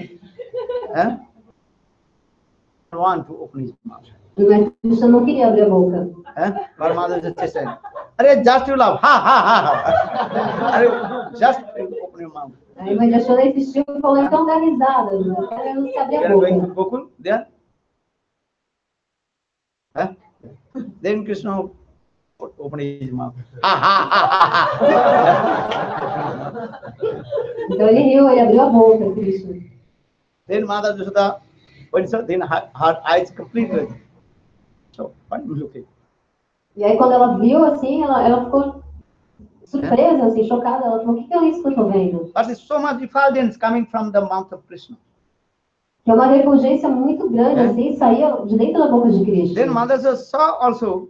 I want to open his mouth. Mas Krishna não queria abrir a boca. Our mother just said, "Arey, just you laugh, ha ha ha ha." Arey, just open your mouth. Aí a mãe de Yasoda insistiu e falou, então dá risada, eu quero não abrir You a are going to boca. Gokul there? Then Krishna open his mouth. Ha ha ha ha. Então ele riu, ele abriu a boca, Krishna. Then Mother Yasoda, then her eyes completely. So, what are you looking? E aí quando ela viu assim, ela ficou surpresa, assim, chocada. Ela falou, o que é isso que eu estou vendo? But there's so much effulgence coming from the mouth of Krishna. Que é uma refulgência muito grande, assim, saía de dentro da boca de Krishna. Then Mother Yasoda saw also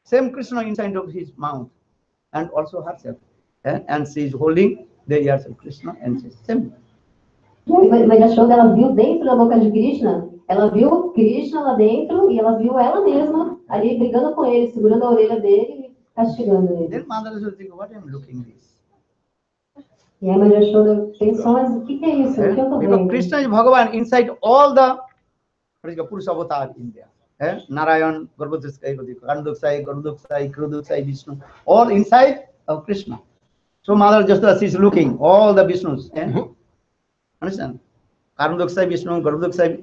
same Krishna inside of his mouth, and also herself, and she is holding the ears of Krishna, and she is same. Mas a Yasoda, ela viu dentro da boca de Krishna, ela viu Krishna lá dentro e ela viu ela mesma ali brigando com ele, segurando a orelha dele e castigando ele. Then Mother Yasoda think, what I am looking this? E aí a Yasoda pensou, mas o que é isso? O que eu estou Because vendo? Krishna is Bhagavan inside all the Purusha avatar in there. Narayan, Garbhodaksai, Garudaksai, Krudaksai, Vishnu, all inside of Krishna. So Mother Yasoda is looking all the Vishnus. Understand? Karudaksai Vishnu, Garudaksai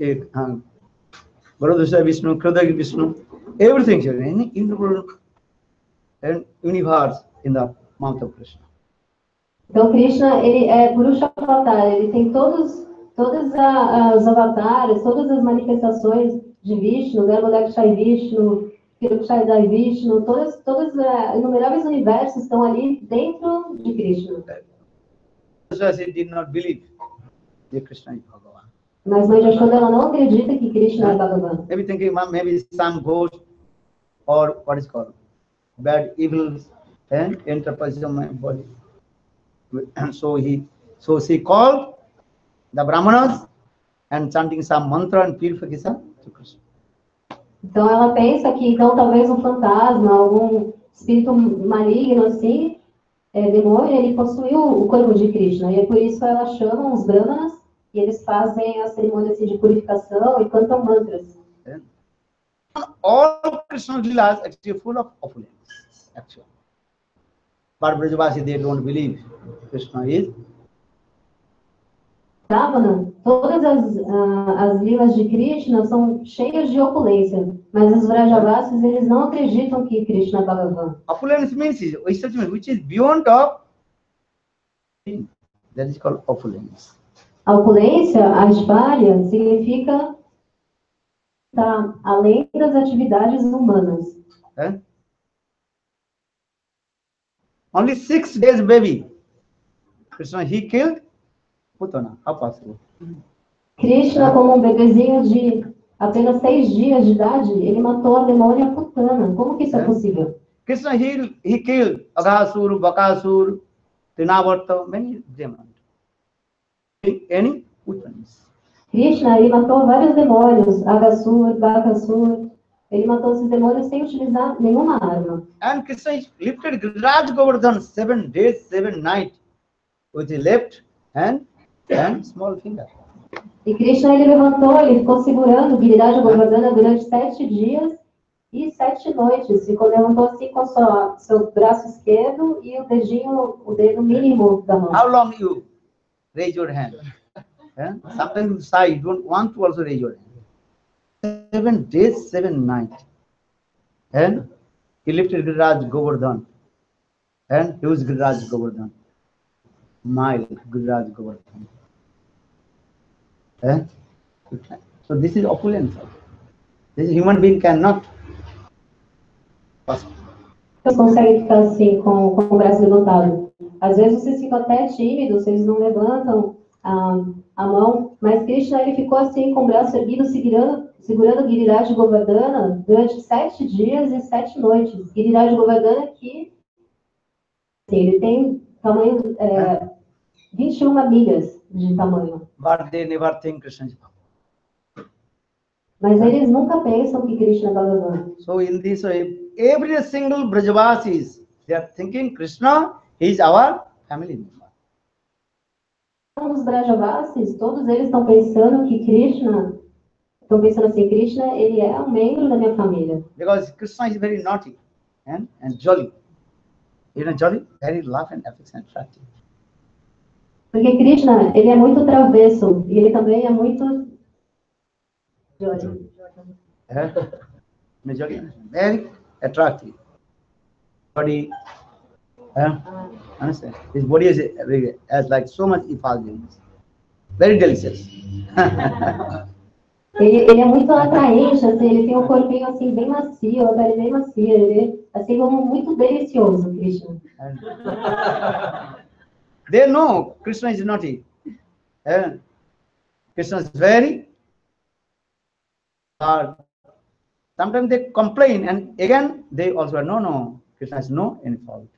Vishnu, Krudaksai Vishnu, everything here, any universe in the mouth of Krishna. Então Krishna, ele é Purusha Avatar, ele tem todos os avatares, todas as manifestações de Vishnu, Garbhodaksai Vishnu, Krudaksai Vishnu, todos inumeráveis universos estão ali dentro de Krishna. She did not believe that Krishna is Bhagavan. Mas mãe de Yasoda, ela não acredita que Krishna é Bhagavan. Maybe thinking, maybe some ghost or what is called bad evils and enterprise of my body. So she called the Brahmanas and chanting some mantra and purification to Krishna. Então ela pensa que então talvez um fantasma, algum espírito maligno assim, demônio, ele possuiu o corpo de Krishna. E é por isso ela chama os brahmanas e eles fazem a cerimônia assim, de purificação e cantam mantras. All Krishna's lilas actually full of opulence, actually. But Brajavasi, they don't believe Krishna is. Vana, todas as lilas de Krishna são cheias de opulência, mas os Vrajavasis, eles não acreditam que Krishna é Bhagavan. Opulence means which is beyond of that is called opulence. A opulência, a Aishvarya, significa está além das atividades humanas. Eh? Only 6 days baby. Krishna, he killed Putana. How possible? Krishna, como um bebezinho de apenas 6 dias de idade, ele matou a demônia Putana. Como que isso é possível? Krishna, he killed Aghasur, Bakasur, Trinavarta, many demons. Any Putanas. Krishna, ele matou vários demônios, Aghasur, Bakasur. Ele matou esses demônios sem utilizar nenhuma arma. And Krishna lifted Giriraj Govardhan 7 days, 7 nights with his left hand and small finger. E Krishna, ele levantou, ele ficou segurando Giriraj Govardhana durante 7 dias e 7 noites. Ficou levantou assim com seu braço esquerdo e o dedo mínimo da mão. How long you raise your hand? Sometimes shy, you don't want to also raise your hand. 7 days, 7 nights. And he lifted Giriraj Govardhan. And he was Giriraj Govardhan. Mild Giriraj Govardhan. So this is opulence. This human being cannot. Você consegue ficar assim com o braço levantado. Às vezes vocês ficam até tímidos, vocês não levantam a mão, mas Krishna, ele ficou assim com o braço erguido, segurando Giriraj Govardhana durante 7 dias e 7 noites. Giriraj Govardhana que assim, ele tem tamanho 21 milhas de tamanho. But they never think Krishna's power. Mas eles nunca pensam que Krishna está levando. So in this way, every single Brajavasis, they are thinking Krishna is our family member. Os Brajavasis, todos eles estão pensando que Krishna, Krishna, ele é um membro da minha família. Because Krishna is very naughty and jolly. You know, jolly, very laugh and affection attractive. Porque Krishna, ele é muito travesso e ele também é muito jolly. Very attractive. Body, understand? His body is has like so much effulgence. Very delicious. Ele é muito atraente, assim, ele tem um corpinho assim bem macio, a pele bem macia, ele é assim como muito delicioso, Krishna. They know Krishna is naughty. Krishna is very hard. Sometimes they complain and again they also no, Krishna has no any fault.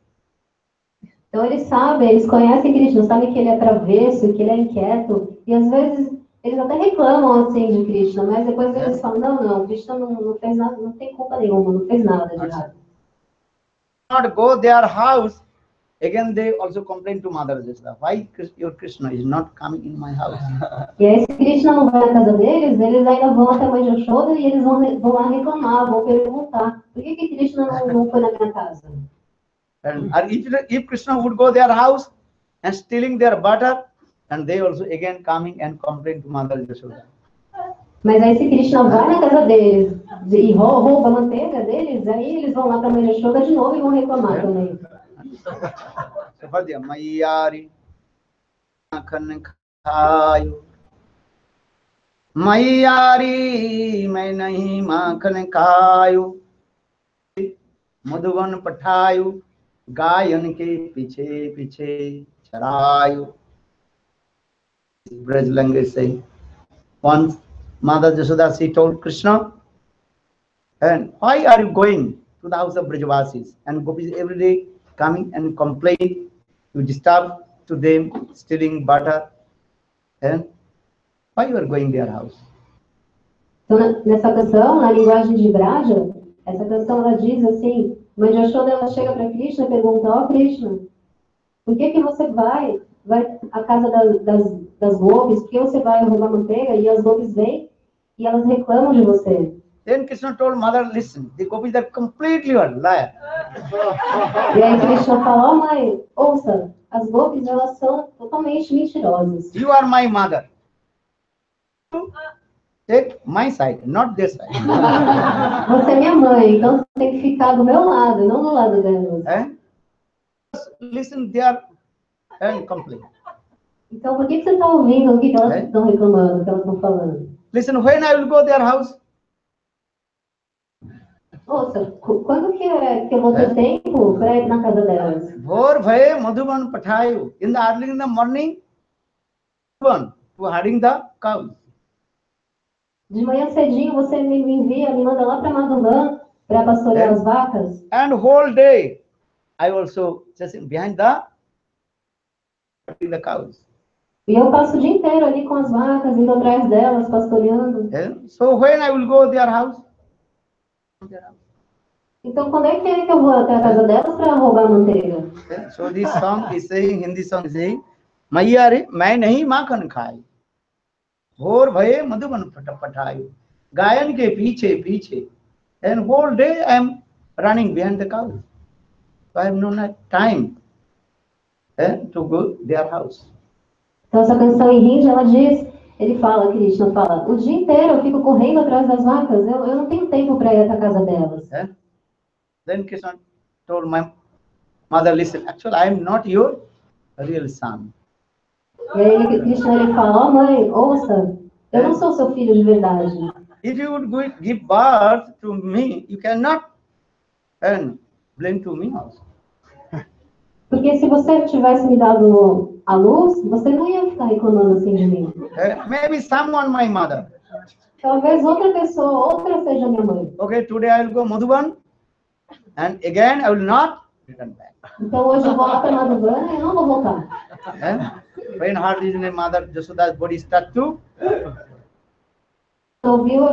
Então eles sabem, eles conhecem Krishna, sabem que ele é travesso, que ele é inquieto, e às vezes eles até reclamam assim de Krishna, mas depois eles falam, não, Krishna não fez nada, não tem culpa nenhuma, não fez nada de errado. Not go their house. Again, they also complain to Maharaja, why your Krishna is not coming in my house? E aí, se Krishna não vai na casa deles, eles ainda vão até a mãe de Yasoda e eles vão lá reclamar, vão perguntar, por que Krishna não foi na minha casa? And if Krishna would go their house and stealing their butter, and they also again coming and complain to Nanda-Yasoda. Mas aí, se Krishna vai na casa deles e rouba a manteiga deles, aí eles vão lá para a mãe de Yasoda de novo e vão reclamar também. So for them, Mayari, Makhan Khayo, Mayari, मैं नहीं माखन खायो, मधुबन पठायो, गायन के पीछे पीछे चरायो. Braj language say, once Mother Yasoda, she told Krishna, and why are you going to the house of Brajavasis? And Gopis every day coming and complain, you disturb to them, stealing butter, and why you are going their house? Então, nessa canção, na linguagem de Vraja, essa canção ela diz assim, Mãe de Yasoda, ela chega para Krishna e pergunta, ó Krishna, por que você vai à casa das gopis, por que você vai roubar manteiga? E as gopis vêm e elas reclamam de você. Then Krishna told Mother, listen, the gopis are completely liar. E aí Krishna fala, ó mãe, ouça, as gopis elas são totalmente mentirosas. You are my mother. Take my side, not their side. Você é minha mãe, então você tem que ficar do meu lado, não do lado delas. Listen, they are complaining. Então por que você está ouvindo o que elas estão reclamando, o que elas estão falando? Listen, when I will go their house, Ouça, quando que eu vou ter tempo para ir na casa delas? Bhor bhaye madhuban pathayu. In the early in the morning, one to herding the cows. De manhã cedinho você me envia, me manda lá para Madhuban para pastorear as vacas. And whole day, I also just behind the cows. E eu passo o dia inteiro ali com as vacas, indo atrás delas, pastoreando. So when I will go their house? Então, quando é que eu vou até a casa delas para roubar a manteiga? So this song is saying, Hindi song is saying, Maiya re, main nahi makhan khai. Bhor bhaye madhuban pathayu. Gayan ke piche piche. And whole day I am running behind the cows. So I have no time to go their house. Então, essa canção em hindi, ela diz, ele fala, Krishna fala, o dia inteiro eu fico correndo atrás das vacas, eu não tenho tempo para ir até a casa delas. Then Krishna told my mother, listen, actually I am not your real son. E aí Krishna ele fala, mãe, ouça, eu não sou seu filho de verdade. If you would give birth to me, you cannot blame to me also. Porque se você tivesse me dado a luz, você não ia ficar reclamando assim de mim. Maybe someone my mother. Talvez outra pessoa, outra seja minha mãe. Okay, today I will go Madhuban, and again I will not return back. Então hoje eu vou lá para Madhuban e não vou voltar. When heart is in a mother, Yasoda's body start to. Ouviu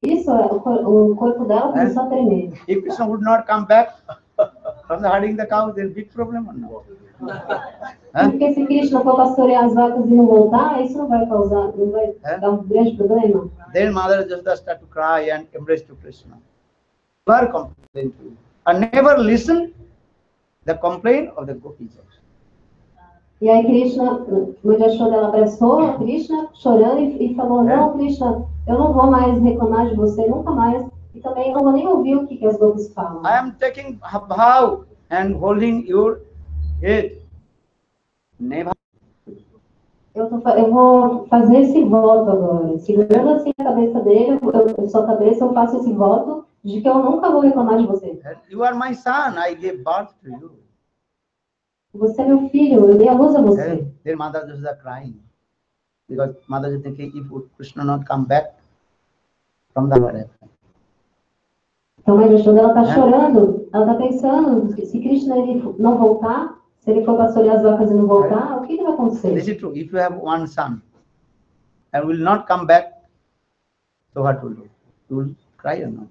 isso? O corpo dela começou a tremer. If Krishna would not come back from the herding the cows, there is big problem or no? Porque se Krishna for pastorear as vacas e não voltar, isso não vai causar, não vai dar um grande problema. Then Mother Yasoda start to cry and embrace to Krishna. Never complain to you. And never listen the complaint of the gopis. E aí Krishna, Mãe Yashoda, ela abraçou a Krishna chorando e falou, não, Krishna, eu não vou mais reclamar de você, nunca mais. E também não vou nem ouvir o que as gopis falam. I am taking a vow and holding your head. Never. Eu vou fazer esse voto agora. Segurando assim a cabeça dele, sua cabeça, eu faço esse voto de que eu nunca vou reclamar de você. You are my son, I gave birth to you. Você é meu filho, eu dei a luz a você. Then Mother Yasoda crying. Because Mother is thinking, if Krishna not come back from the Vraja. Então, Mãe Yashoda, ela está chorando, ela está pensando, se Krishna ele não voltar, se ele for pastorear as vacas e não voltar, o que vai acontecer? This is true. If you have one son and will not come back, so what will do? You will cry or not?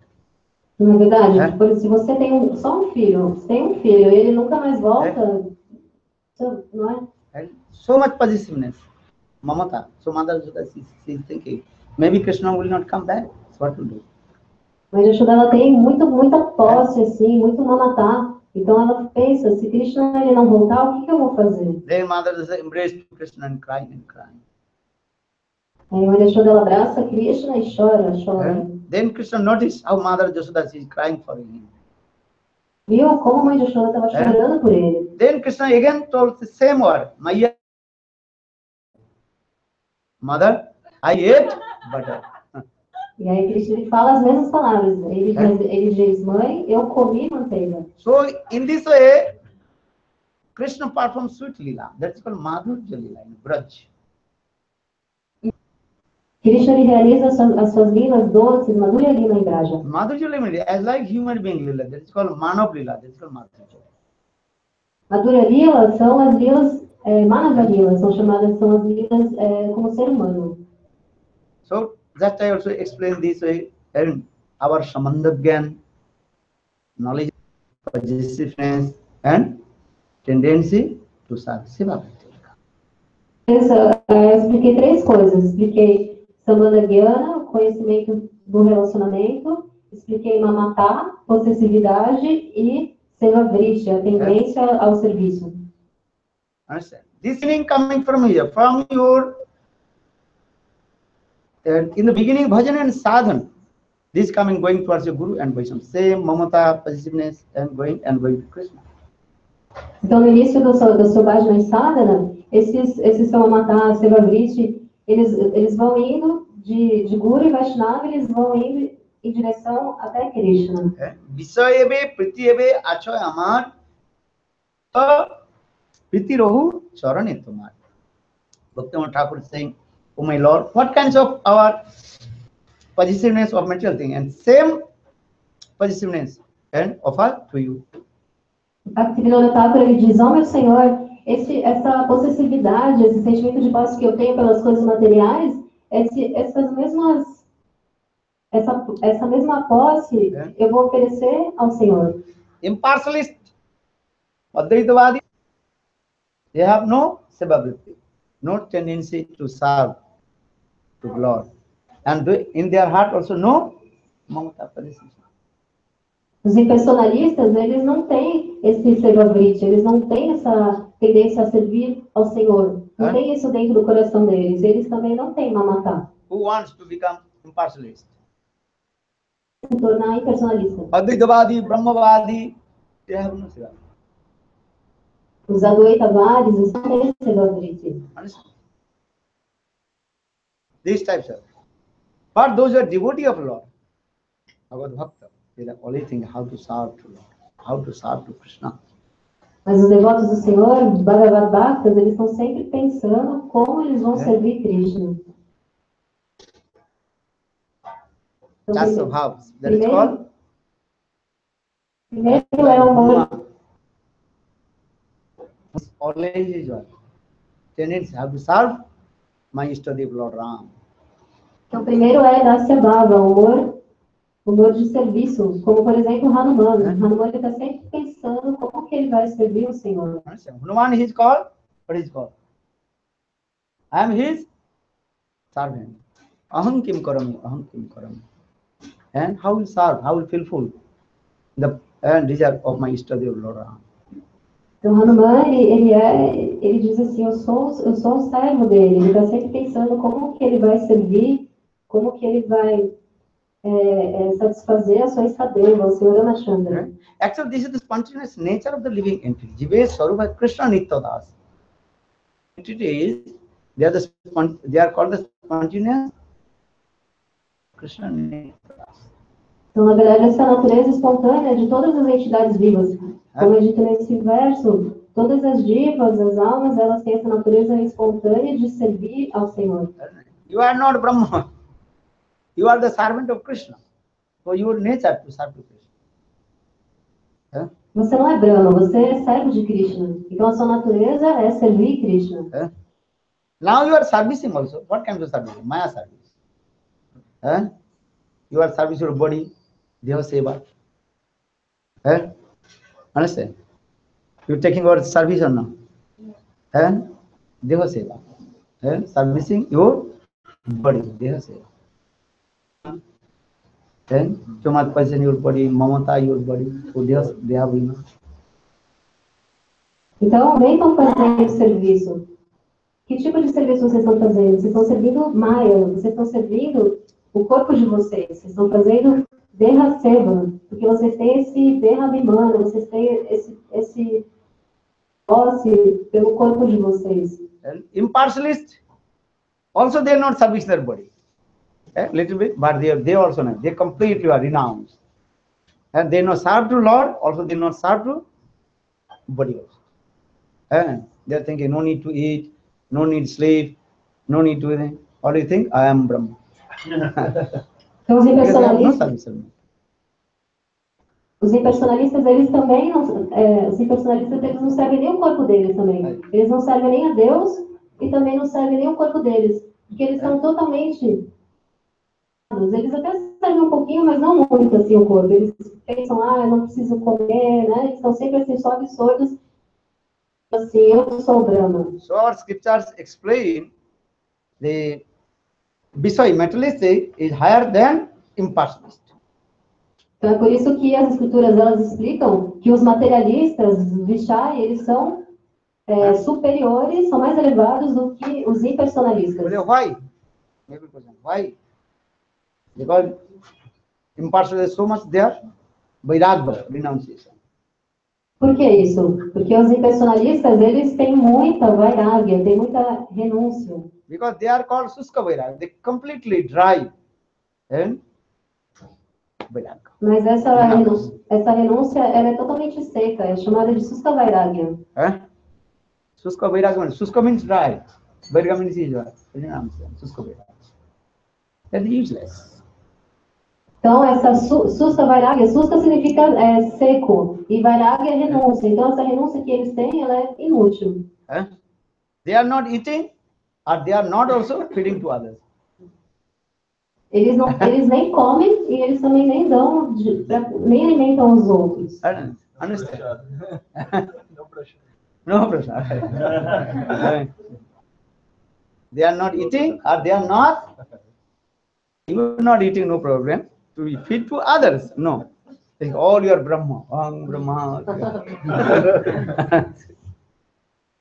Não é verdade? Porque se você tem só um filho, você tem um filho e ele nunca mais volta, não é? And so much possessiveness, mamata. So Mother Yasoda is thinking, maybe Krishna will not come back. So what will do? Mas a Yashoda, ela tem muita posse, assim, muito mamata. Então ela pensa, se Krishna ele não voltar, o que eu vou fazer? Then Mother Yasoda embraced Krishna and crying and crying. Aí a Yashoda, ela abraça Krishna e chora. Then Krishna noticed how Mother Yasoda is crying for him. Viu como a Mãe Yashoda estava chorando por ele? Then Krishna again told the same word, Maya. Mother, I ate butter. E aí Krishna ele fala as mesmas palavras. Ele diz, mãe, eu comi manteiga. So in this way, Krishna performs sweet lila. That's called Madhurya lila in Vraja. Krishna ele realiza as suas lilas doces, Madhurya lila em Vraja. Madhurya lila, as like human being lila, that's called Manav lila. That's called Madhurya. Madhurya lila são as lilas, Manava lila, são as lilas como ser humano. So that I also explain this way, and our sambandha-jnana, knowledge, possessiveness, and tendency to serve Seva-vritti. Eu expliquei três coisas. Expliquei sambandha-jnana, conhecimento do relacionamento. Expliquei mamata, possessividade e Seva-vritti, a tendência ao serviço. Understand? This meaning coming from here, from your in the beginning, bhajan and sadhana, this coming going towards your guru and Vaishnava, same mamata, possessiveness, and going to Krishna. Então, no início da sua bhajana e sadhana, esses mamata, Seva-vritti, eles vão indo de guru e Vaishnava, eles vão indo em direção até Krishna. Visayebe pritiyebe achoy amar pritirohu charane tumar. Bhaktivinoda Thakur is saying, oh my Lord, what kinds of our possessiveness of material thing, and same possessiveness and offer to you. Bhaktivinoda Thakur, ele diz, ó meu Senhor, essa possessividade, esse sentimento de posse que eu tenho pelas coisas materiais, essa mesma posse eu vou oferecer ao Senhor. Impersonalist, Advaitavadi, they have no Seva-vritti, no tendency to serve to the Lord, and in their heart also no mamata. Os impersonalistas, eles não têm esse Seva-vritti, eles não têm essa tendência a servir ao Senhor. Não tem isso dentro do coração deles. Eles também não têm mamata. Who wants to become impersonalist? Se tornar impersonalista. Advaitavadi, Brahmavadi, they have no Seva. Os Advaitavadis, eles não têm esse Seva-vritti. These types of. But those who are devotee of Lord, Bhagavad Bhakta, they are only thinking how to serve to Lord, how to serve to Krishna. Mas os devotos do Senhor, Bhagavad Bhaktas, eles estão sempre pensando como eles vão servir Krishna. Seva-vritti, that is called. Primeiro é o amor. Always is one. Tendency how to serve my Ishtadev Lord Ram. Então, primeiro é rasas-ya-bhava, o humor de serviço, como por exemplo Hanuman. Hanuman está sempre pensando como que ele vai servir o Senhor. Hanuman is called, what is called? I am his servant. Aham kim karami, aham kim karami. And how will serve, how will fulfill the desire of my Ishtadev Lord Ram. Então Hanuman, ele diz assim, eu sou o servo dele. Ele está sempre pensando como que ele vai servir, como que ele vai satisfazer a sua Ishtadev, o Senhor Ramachandra. Actually, this is the spontaneous nature of the living entity. Jive Swarupa Krishna Nityadas. Entities, they are called the spontaneous Krishna Nityadas. Então, na verdade, essa natureza espontânea de todas as entidades vivas. Como é dito nesse verso, todas as divas, as almas, elas têm essa natureza espontânea de servir ao Senhor. You are not Brahma. You are the servant of Krishna. So your nature to serve to Krishna. Você não é Brahma, você é servo de Krishna. Então a sua natureza é servir Krishna. Now you are servicing also. What kind of service? Maya service. You are servicing your body, Seva. Understand? You are taking your service or not? Seva. Servicing your body, Seva. Then, Chomat possession your body, mamata your body, so Deha. Então, alguém está fazendo serviço. Que tipo de serviço vocês estão fazendo? Vocês estão servindo Maya, vocês estão servindo o corpo de vocês, vocês estão fazendo Seva, porque vocês têm esse Deha-abhimana, vocês têm esse posse pelo corpo de vocês. And impersonalists, also they are not service their body. A little bit, but they also know. They completely are renounced. And they not serve to Lord, also they not serve to body also. And they are thinking, no need to eat, no need to sleep, no need to anything. All you think, I am Brahma. Então, os impersonalistas, eles também não, os impersonalistas, eles não servem nem o corpo deles também. Eles não servem nem a Deus e também não servem nem o corpo deles, porque eles são totalmente. Eles até servem um pouquinho, mas não muito assim o corpo. Eles pensam, eu não preciso comer, né? Eles estão sempre assim só absurdos. Assim, eu sou o Brahma. So our scriptures explain the Visay materialistic is higher than impersonalist. Então é por isso que as escrituras elas explicam que os materialistas, Vishai, eles são superiores, são mais elevados do que os impersonalistas. Why? Why? Because impersonalists so much there, vairagya, renunciation. Por que isso? Porque os impersonalistas, eles têm muita vairagya, têm muita renúncia. Because they are called Suska Vairagya, they completely dry and vairagya. Mas essa renúncia, ela é totalmente seca, é chamada de Suska Vairagya. Suska vairagya, Suska means dry. Vairagya means easy. Suska vairagya. That is useless. Então, essa Suska Vairagya, Suska significa seco, e Vairagya é renúncia. Então, essa renúncia que eles têm, ela é inútil. They are not eating, or they are not also feeding to others. Eles nem comem e eles também nem dão, nem alimentam os outros. Understand? No pressure. No pressure. They are not eating, or they are not. You are not eating, no problem. To feed to others, no. Think all your Brahma, Brahma.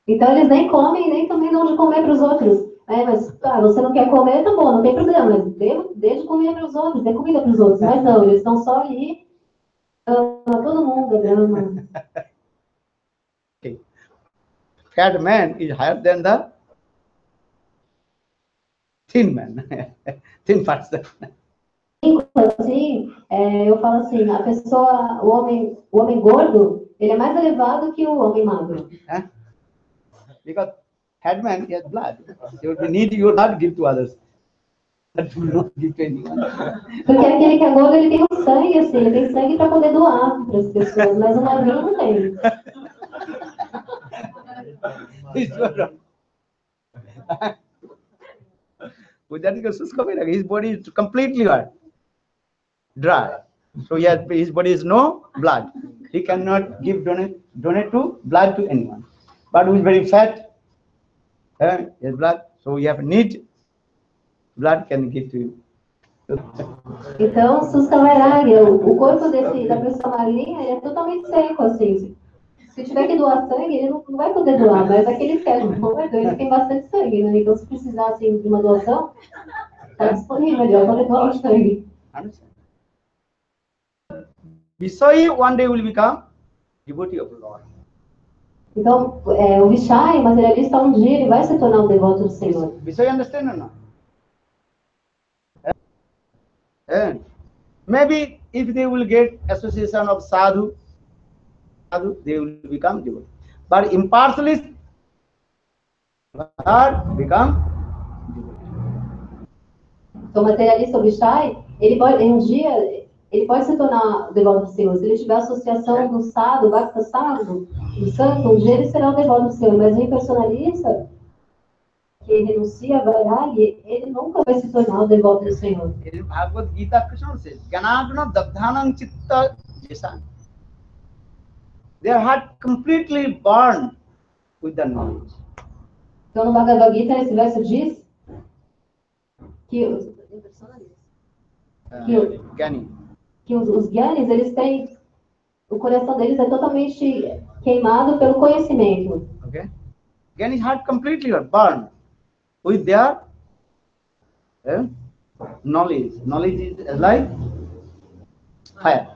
Então eles nem comem, nem também dão de comer para os outros. Mas você não quer comer, tá bom, não tem problema. Mas dê de comer para os outros, dê comida para os outros. Mas não, eles estão só ali, todo mundo, grama. Okay. Fat man is higher than the thin man, thin person. Assim, eu falo assim, a pessoa, o homem gordo, ele é mais elevado que o homem magro. Because fat man has blood. You will not give to others. That will not give to anyone. Porque aquele que é gordo, ele tem um sangue, assim, ele tem sangue para poder doar para as pessoas, mas o magrinho não tem. His body is completely dry. So his body is no blood. He cannot give donate to blood to anyone. But who is very fat, his blood, so you have need, blood can give to you. Então, Suska Vairagya, o corpo da pessoa magrinha, ele é totalmente seco, assim. Se tiver que doar sangue, ele não vai poder doar, mas aquele que é gordo, ele tem bastante sangue, né? Então, se precisar, assim, de uma doação, está disponível ali, pode doar o sangue. Visaya one day will become devotee of the Lord. Então, o Vishaya, materialista, um dia ele vai se tornar um devoto do Senhor. Visaya understand or not? Maybe if they will get association of sadhu, they will become devotee. But impersonalists become devotee. Então, o materialista, o Vishaya, um dia ele pode se tornar devoto do Senhor. Se ele tiver associação do sadhu, Bhakta-sadhu, do santo, um dia ele será o devoto do Senhor. Mas o impersonalista, que renuncia a Vairagya, ele nunca vai se tornar o devoto do Senhor. Bhagavad Gita Krishna says, Ganagana Dabdhanam Chitta Jesan. Their heart completely burned with the knowledge. Então, no Bhagavad Gita, esse verso diz que os gyanis, eles têm, o coração deles é totalmente queimado pelo conhecimento. Okay? Gyanis heart completely burned with their knowledge. Knowledge is like fire.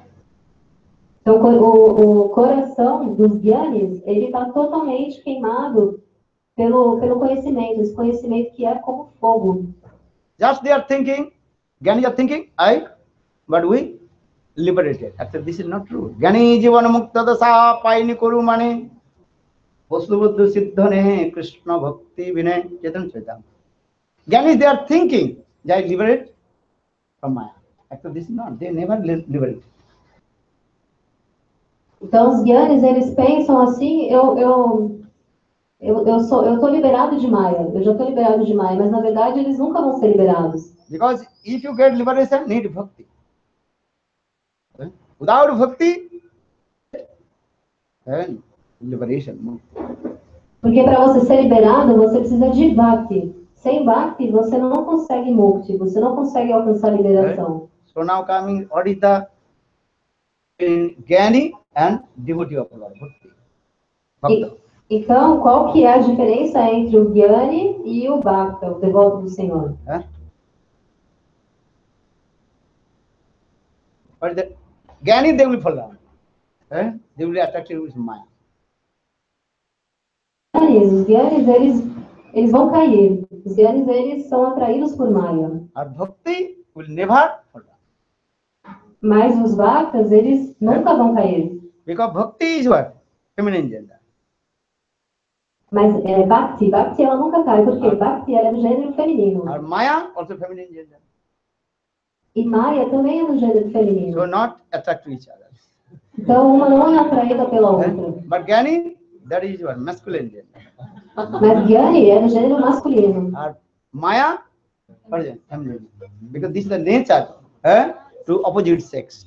Então, o coração dos gyanis, ele está totalmente queimado pelo conhecimento. Esse conhecimento que é como fogo. Just they are thinking, gyanis are thinking, but we liberated. Actually, this is not true. Gyani jivana mukta dasa paini koru mane vastubuddha siddhane Krishna bhakti vinay chetan chetan. Gyanis, they are thinking, they liberate from Maya. Actually, this is not. They never liberate. Então, os gyanis, eles pensam assim, eu estou liberado de Maya, eu já estou liberado de Maya, mas na verdade eles nunca vão ser liberados. Because if you get liberation, need bhakti. Without bhakti, liberation. Porque para você ser liberado, você precisa de bhakti. Sem bhakti, você não consegue mukti, você não consegue alcançar liberação. So now coming, what is the Gyani and devotee of the Lord? Bhakti. Então, qual que é a diferença entre o Gyani e o Bhakta, o devoto do Senhor? But the Gyani, they will fall down. They will be attracted with Maya. Os Gyanis, eles vão cair. Os Gyanis, eles são atraídos por Maya. Our Bhakti will never fall down. Mas os bhaktas, eles nunca vão cair. Because bhakti is what? Feminine gender. Mas Bhakti ela nunca cai. Por quê? Bhakti ela é do gênero feminino. Or Maya also feminine gender. E Maya também é do gênero feminino. So not attract to each other. Então, uma não é atraída pela outra. But Gyani, that is what? Masculine gender. Mas Gyani é do gênero masculino. Or Maya, what is it? Feminine. Because this is the nature to opposite sex.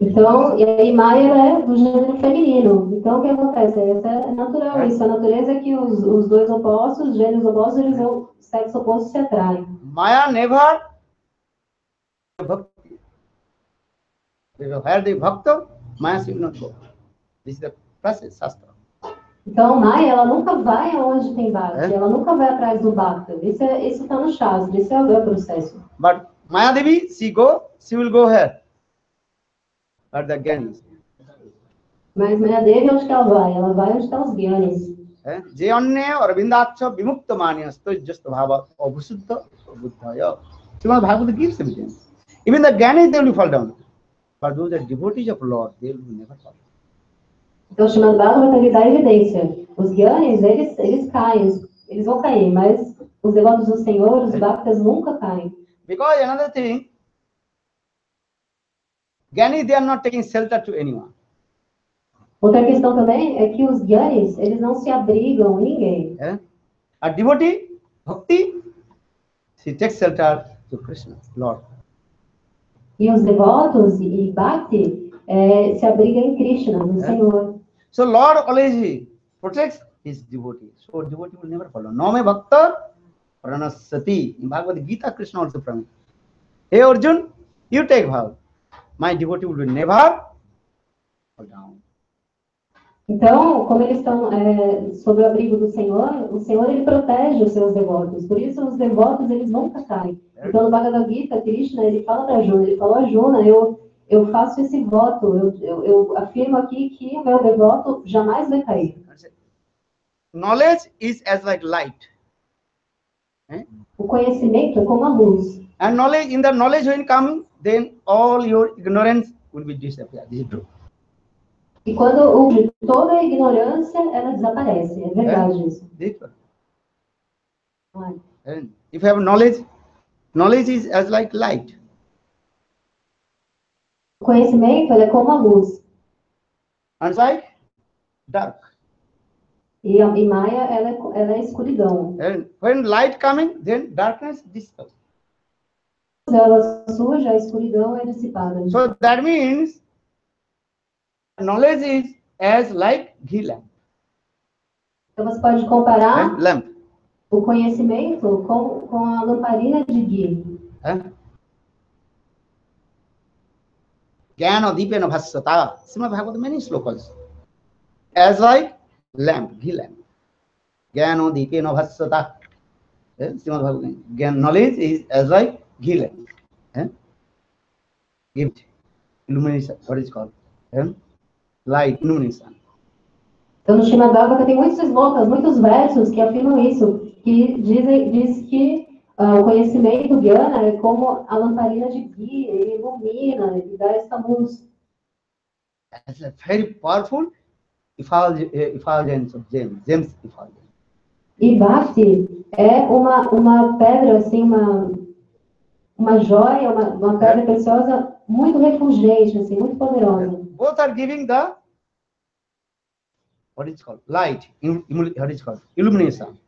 Então, e aí Maya é do gênero feminino. Então, o que acontece? Isso é natural. Isso, a natureza é que os dois opostos, os gêneros opostos, eles vão, sexo oposto se atraem. Maya never bhakti. Where the bhakta, Maya should not go. This is the process, Shastra. Então, Maya, ela nunca vai aonde tem Bhakti. Ela nunca vai atrás do Bhakta. Isso está no Shastra. Isso é o processo. But Maya Devi, she will go here. At the Gyanis. Mas Maya Devi, onde que ela vai? Ela vai onde estão os Gyanis. Je अन्य अरविंदाक्ष विमुक्त मान्यस्तो just bhava abhusuddha buddhaya. Srimad Bhagavad gives evidence. Even the Gyanis, they will fall down. But those that devotees of Lord, they will never fall. Então, Srimad Bhagavad dá evidência. Os Gyanis, eles caem. Eles vão cair, mas os devotos do Senhor, os Bhaktas, nunca caem. Because another thing, Gyanis, they are not taking shelter to anyone. Outra questão também é que os Gyanis, eles não se abrigam em ninguém. A devotee, Bhakti, she takes shelter to Krishna, Lord. E os devotos e Bhakti se abrigam em Krishna, no Senhor. So Lord always protects his devotee. So devotee will never follow. Name bhakta pranasati. In Bhagavad Gita, Krishna also promised. Hey Arjun, you take vow. My devotee will never fall down. Então, como eles estão sob o abrigo do Senhor, o Senhor ele protege os seus devotos. Por isso, os devotos eles nunca caem. Então, no Bhagavad Gita, Krishna ele fala para Arjuna, ele falou: Arjuna, eu faço esse voto, eu afirmo aqui que o meu devoto jamais vai cair. Knowledge is as like light. O conhecimento é como a luz. And knowledge, in the knowledge when coming, then all your ignorance will be disappear. This is true. E quando toda a ignorância, ela desaparece. É verdade isso. And if you have knowledge, knowledge is as like light. O conhecimento ele é como a luz. And like dark. E a Maya, ela é escuridão. And when light coming, then darkness dissipates. Ela surge, a escuridão é dissipada. So that means knowledge is as like ghee lamp. Então você pode comparar Lamp. o conhecimento com a lamparina de ghee. Jnana dipena bhasyata. Srimad Bhagavad many slokas. As like lamp, ghee lamp. Jnana dipena bhasyata. Srimad Bhagavad. Knowledge is as like ghee lamp. Gift. Illumination. What is called? Light, illumination. Então no Srimad Bhagavatam tem muitos slokas, muitos versos que afirmam isso, que diz que o conhecimento Jnana é como a lamparina de ghee, ele ilumina, ele dá essa luz. It's a very powerful effulgence of gems effulgence. E Bhakti é uma pedra, assim, uma joia, uma pedra preciosa muito refulgente, assim, muito poderosa. Both are giving the, what is called, light, what is called, illumination.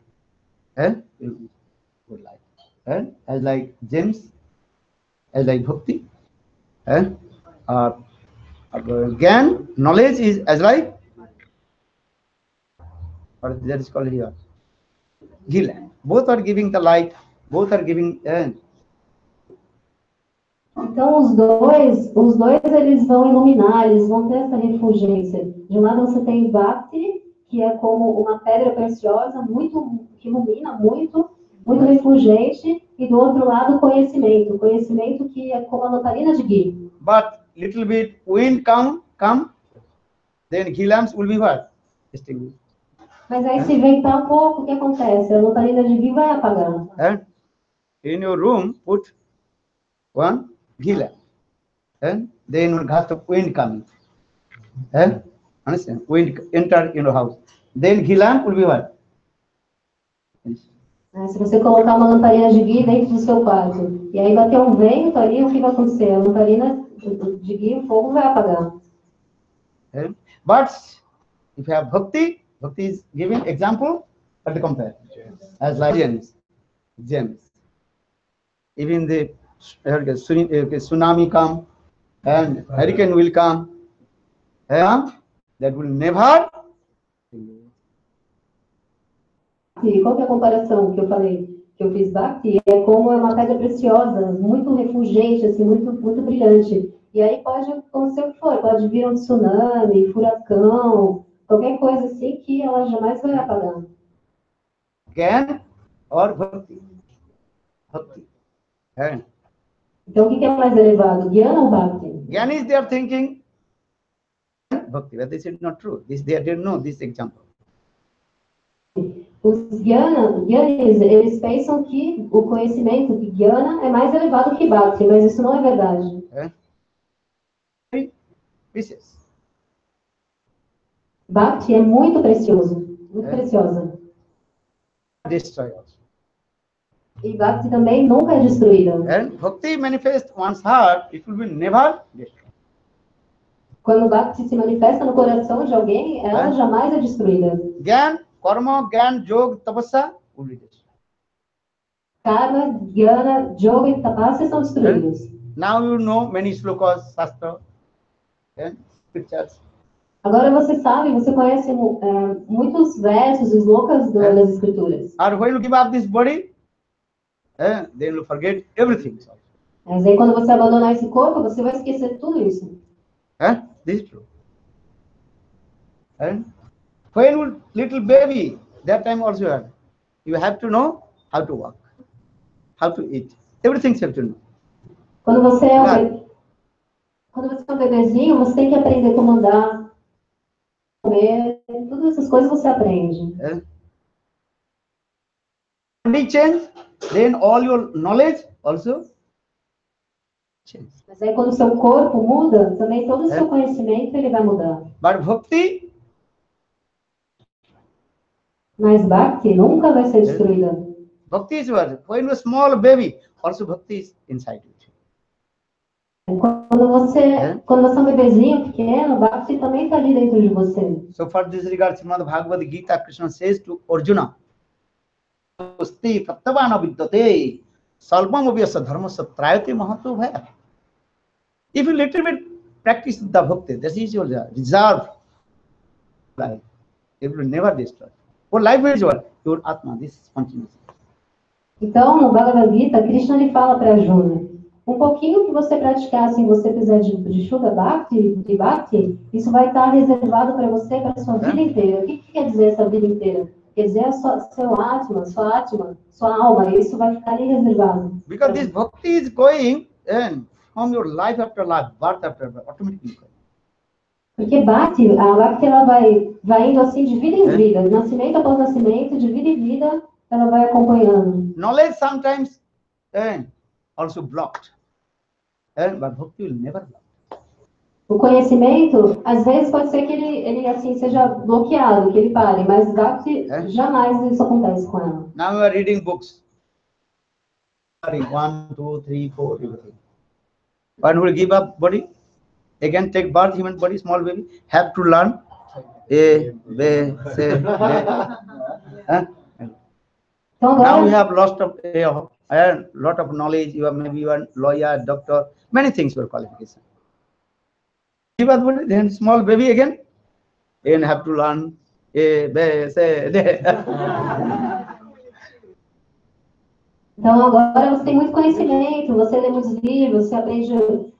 Good light. As like gems, as like bhakti. Again, knowledge is as like, what that is called here, ghee lamp. Both are giving the light, both are giving. Então os dois eles vão iluminar, eles vão ter essa refulgência. De um lado você tem Bhakti, que é como uma pedra preciosa, que ilumina muito refulgente, e do outro lado conhecimento que é como a lamparina de ghee. But little bit wind come, then ghee lamps will be what? Extinguished. Mas aí se ventar um pouco, o que acontece? A lamparina de ghee vai apagar. In your room, put one ghee lamp. And then one gust of wind coming. And understand? Wind enter in your house. Then ghee lamp will be what? Se você colocar uma lamparina de ghee dentro do seu quarto, e aí bater um vento ali, o que vai acontecer? A lamparina de ghee, o fogo vai apagar. But if you have bhakti, bhakti is giving example at the compare. As like gems. Even the tsunami come and hurricane will come. That will never. E qual que é a comparação que eu falei, que eu fiz Bhakti? É como é uma pedra preciosa, muito refulgente, assim, muito brilhante. E aí pode acontecer o que for, pode vir um tsunami, furacão, qualquer coisa assim que ela jamais vai apagar. Gyan or bhakti? Bhakti. Então o que é mais elevado, Jnana ou Bhakti? Gyan is their thinking. Bhakti, but this is not true. They didn't know this example. Os Gyanis, eles pensam que o conhecimento de Jnana é mais elevado que Bhakti, mas isso não é verdade. Precious. Bhakti é muito precioso, muito preciosa. Destroy also. E Bhakti também nunca é destruída. And Bhakti manifests one's heart, it will be never destroyed. Quando Bhakti se manifesta no coração de alguém, ela jamais é destruída. Gyan, karma, gyan, yoga, tapasya will be destroyed. Karma, Jnana, Yoga e Tapasya são destruídos. Now you know many slokas, shastra, and scriptures. Agora você sabe, você conhece muitos versos, slokas das escrituras. Or when you give up this body, then you forget everything. Mas aí quando você abandonar esse corpo, você vai esquecer tudo isso. This is true. And when little baby, that time also you have to know how to walk, how to eat. Everything you have to know. Quando você é um bebezinho, você tem que aprender como andar, comer, todas essas coisas você aprende. Body change, then all your knowledge also change. Mas aí quando o seu corpo muda, também todo o seu conhecimento ele vai mudar. But bhakti, Mas Bhakti nunca vai ser destruída. bhakti is what? When you're a small baby, also bhakti is inside you. Quando você é um bebezinho pequeno, Bhakti também está ali dentro de você. So for this regard, Srimad-Bhagavad Gita, Krishna says to Arjuna, "Asti pratyavana vidyate, salpam abhyasa dharmasa trayate mahato bhaya." If you little bit practice the bhakti, that is your reserve life. It will never destroy. For life is what? Your atma, this is continuous. Então, no Bhagavad Gita, Krishna lhe fala para Arjuna, um pouquinho que você praticar, se você fizer de Shuddha Bhakti, de Bhakti, isso vai estar reservado para você para a sua vida inteira. O que quer dizer essa vida inteira? Quer dizer seu atma, sua alma, isso vai ficar ali reservado. Because this bhakti is going from your life after life, birth after birth, automatically. Porque a Bhakti ela vai indo assim de vida em vida, de nascimento após nascimento, de vida em vida, ela vai acompanhando. Knowledge sometimes also blocked, but bhakti will never block. O conhecimento, às vezes pode ser que ele assim seja bloqueado, que ele pare, mas Bhakti jamais isso acontece com ela. Now we are reading books. 1, 2, 3, 4, everything. One will give up body, again take birth, human body, small baby, have to learn A, B, C, D. Então, Now agora, we have lost a lot of knowledge. You are maybe you are lawyer, doctor, many things your qualification. Give up body, then small baby again, and have to learn A, B, C, D. Então agora você tem muito conhecimento, você lê muitos livros, você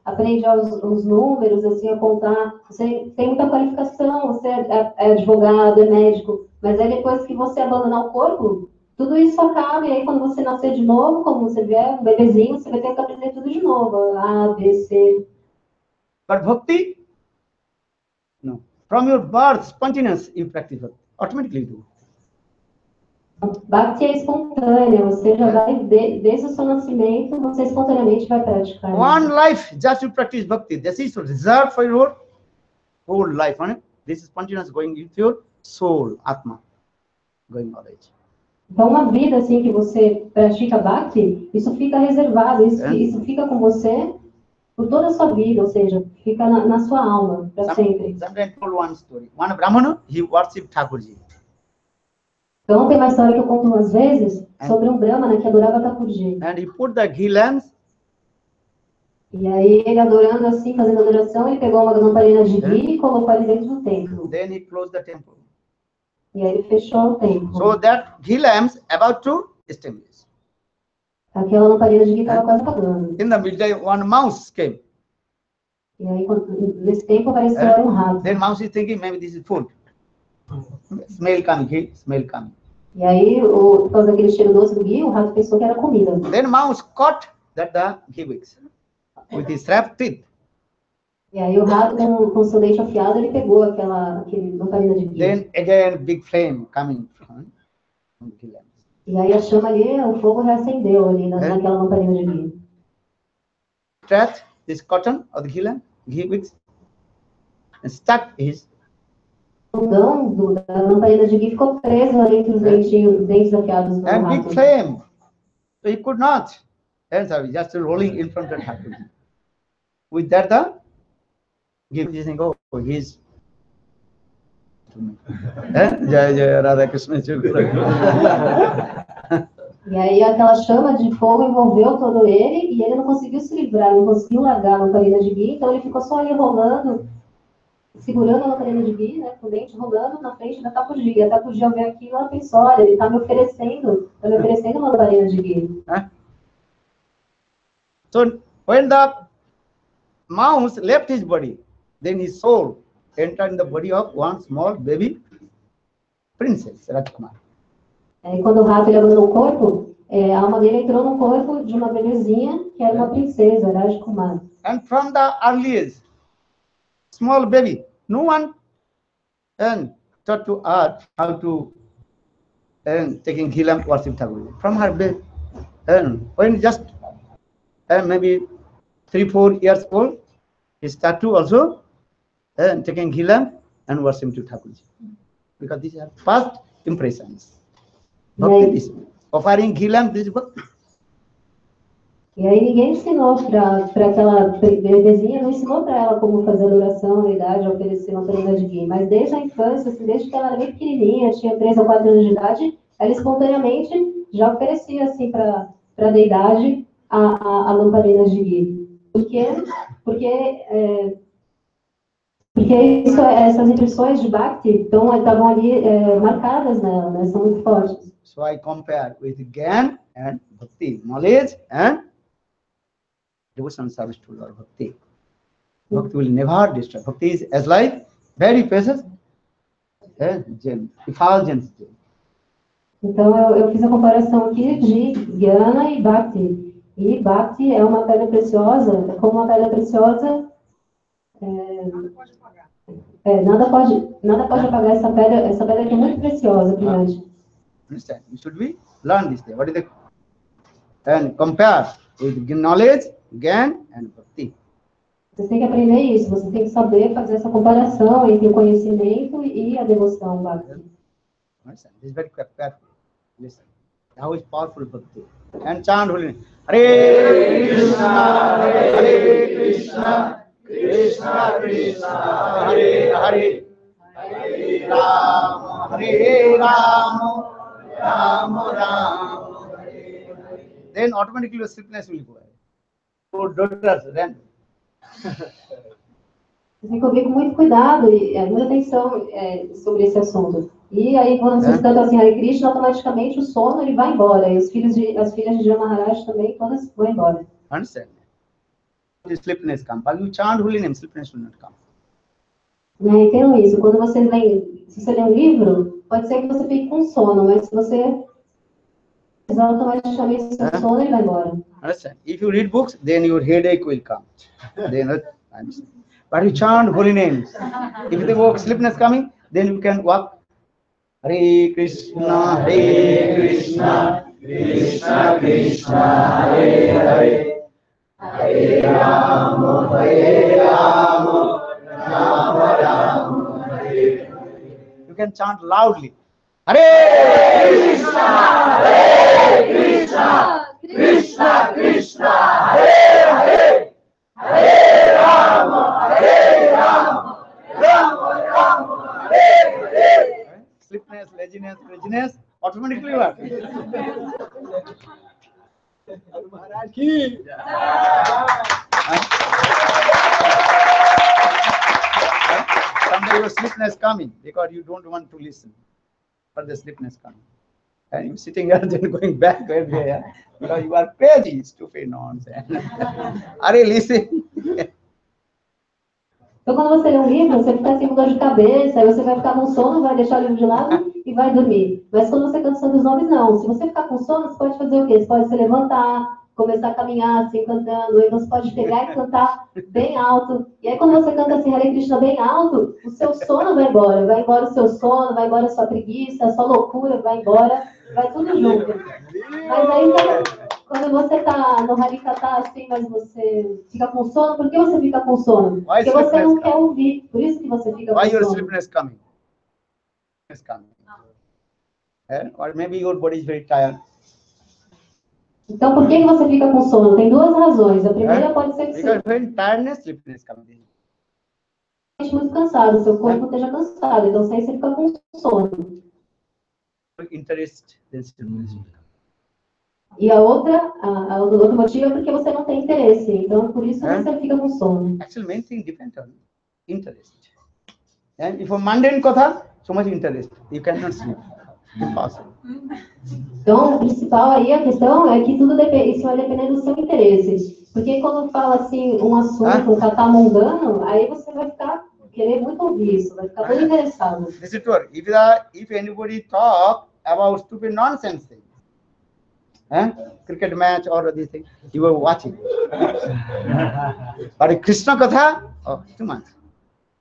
aprende os números, assim, a contar, você tem muita qualificação, você é advogado, é médico, mas aí depois que você abandonar o corpo, tudo isso acaba, e aí quando você nascer de novo, como você vê, um bebezinho, você vai ter que aprender tudo de novo, A, B, C. But bhakti, no. From your birth, spontaneous, you practice bhakti. Automatically you do. Bhakti é espontânea, você já vai, desde o seu nascimento, você espontaneamente vai praticar. One life just to practice bhakti. This is reserved for your whole life. This is spontaneous going with your soul, atma, going knowledge. Então, uma vida assim que você pratica Bhakti, isso fica reservado, isso fica com você por toda a sua vida, ou seja, fica na sua alma, para sempre. Sometimes I told one story. One Brahmana, he worshipped Thakurji. Então, tem uma história que eu conto umas vezes sobre um Brahmana que adorava Thakurji. And he put the ghee lamps. E aí, ele adorando assim, fazendo adoração, ele pegou uma lamparina de ghee e colocou ali dentro do templo. Then he closed the temple. E aí, ele fechou o templo. So that ghee lamps about to extinguish. Aquela lamparina de ghee estava quase apagando. In the midday, one mouse came. E aí, nesse tempo, apareceu um rato. Then mouse is thinking, maybe this is food. Smell coming, ghee, smell coming. E aí, por causa daquele cheiro doce do ghee, o rato pensou que era comida. Then mouse caught the ghee wicks with his sharp teeth. E aí, o rato, com o seu dente afiado, ele pegou aquele lamparina de ghee. Then again, big flame coming from the ghee lamp. E aí, a chama ali, o fogo reacendeu ali naquela lamparina de ghee. Stretch this cotton of the ghee wicks, and stuck his. O condão da lamparina de ghee ficou preso ali entre os dentes afiados do And rato. big flame. So he could not. And so just rolling in front of the Thakur. With that, the ghee is saying, oh, he's. Jai Jai Radha Krishna. E aí aquela chama de fogo envolveu todo ele e ele não conseguiu se livrar, não conseguiu largar a lamparina de ghee, então ele ficou só ali rolando, segurando a lamparina de ghee, né, com o dente rolando na frente da Thakurji. E a Thakurji, ao ver aquilo, ela pensou, olha, ele está me oferecendo uma lamparina de ghee. So when the mouse left his body, then his soul entered in the body of one small baby princess, Rajkumar. E quando o rato ele abandonou o corpo, a alma dele entrou no corpo de uma bebezinha que era uma princesa, Rajkumar. And from the earliest small baby, no one taught to her how to taking ghee lamp worship Thakur. From her baby, when just maybe 3-4 years old, he started to also taking ghee lamp and worship to Thakur. Because these are first impressions. Bhakti is offering ghee lamp, this is bhakti. E aí ninguém ensinou para aquela bebezinha, não ensinou para ela como fazer adoração na idade, oferecer uma lamparina de ghee. Mas desde a infância, assim, desde que ela era bem pequenininha, tinha 3 ou 4 anos de idade, ela espontaneamente já oferecia assim para a deidade a lamparina de ghee. Porque essas impressões de Bhakti estavam ali marcadas nela, né? São muito fortes. So I compare with Gyan and Bhakti, knowledge and devotional service to Lord Bhakti. Bhakti will never destroy. Bhakti is as like very precious gem, effulgence gem. Então eu fiz a comparação aqui de Gyana e Bhakti. E Bhakti é uma pedra preciosa, é como uma pedra preciosa. Nada pode apagar essa pedra que é muito preciosa, brilhante. Understand? You should be learn this day. What is the and compare with knowledge, Gyan and Bhakti. Você tem que aprender isso. Você tem que saber fazer essa comparação entre o conhecimento e a devoção, Bhakti. Understand? This is very careful. Listen. How is powerful Bhakti and chant holy name. Hare Krishna, Hare Krishna, Krishna Krishna, Hare Hare, Hare Rama, Hare Rama. Ram, Ram, then automatically your sleepiness will go away. So daughters, then. Você tem que ouvir com muito cuidado e muita atenção sobre esse assunto. E aí, quando você canta assim, Hare Krishna, automaticamente o sono ele vai embora. E as filhas de Maharaja também, todas vão embora. Understand? The sleepiness comes. But you chant holy name, sleepiness will not come. Entendam isso. Quando você lê um livro, pode ser que você fique com sono, mas se você automaticamente o seu sono, ele vai embora. Understand? If you read books, then your headache will come. But you chant holy names. If the sleepiness coming, then you can walk Hare Krishna, Krishna Krishna, Hare Hare, Hare Rama, Rama Rama, Hare Hare. You can chant loudly. Hare Krishna, Krishna Krishna, Hare Hare, Hare Rama, Rama Rama, Hare Hare. Sleepiness, laziness, craziness, automatically what? Maharaj ki. Someday your sleepiness coming because you don't want to listen. But the sleepiness coming. And you sitting here then going back everywhere because you are crazy, stupid nonsense. Are you listening? Então, quando você lê um livro, você fica assim com dor de cabeça, aí você vai ficar com sono, vai deixar o livro de lado e vai dormir. Mas quando você canta os santos nomes, não. Se você ficar com sono, você pode fazer o quê? Você pode se levantar, começar a caminhar assim, cantando, aí você pode pegar e cantar bem alto. E aí, quando você canta assim, Hare Krishna bem alto, o seu sono vai embora o seu sono, vai embora a sua preguiça, a sua loucura vai embora, vai tudo junto. Mas aí, quando você está no hari-katha assim, mas você fica com sono, por que você fica com sono? Porque você não quer ouvir, por isso que você fica com sono. Why your sleepiness coming? It's coming. Or maybe your body is very tired. Então, por que você fica com sono? Tem duas razões. A primeira pode ser que você when tiredness, sleepiness coming. esteja muito cansado, seu corpo esteja cansado, então aí você fica com sono. Interest, then sleepiness. E o outro motivo é porque você não tem interesse, então por isso você fica com sono. Actually, main thing depends on interest. And if a mundane katha, so much interest, you cannot sleep. Impossible. Então, o principal aí, a questão é que tudo isso vai depender do seu interesse. Porque quando fala assim, um assunto, um katha mundano, aí você vai querer muito ouvir isso, vai ficar todo interessado. This is true. If anybody talk about stupid nonsense things, cricket match or other thing, you are watching. But Krishna katha, oh, too much.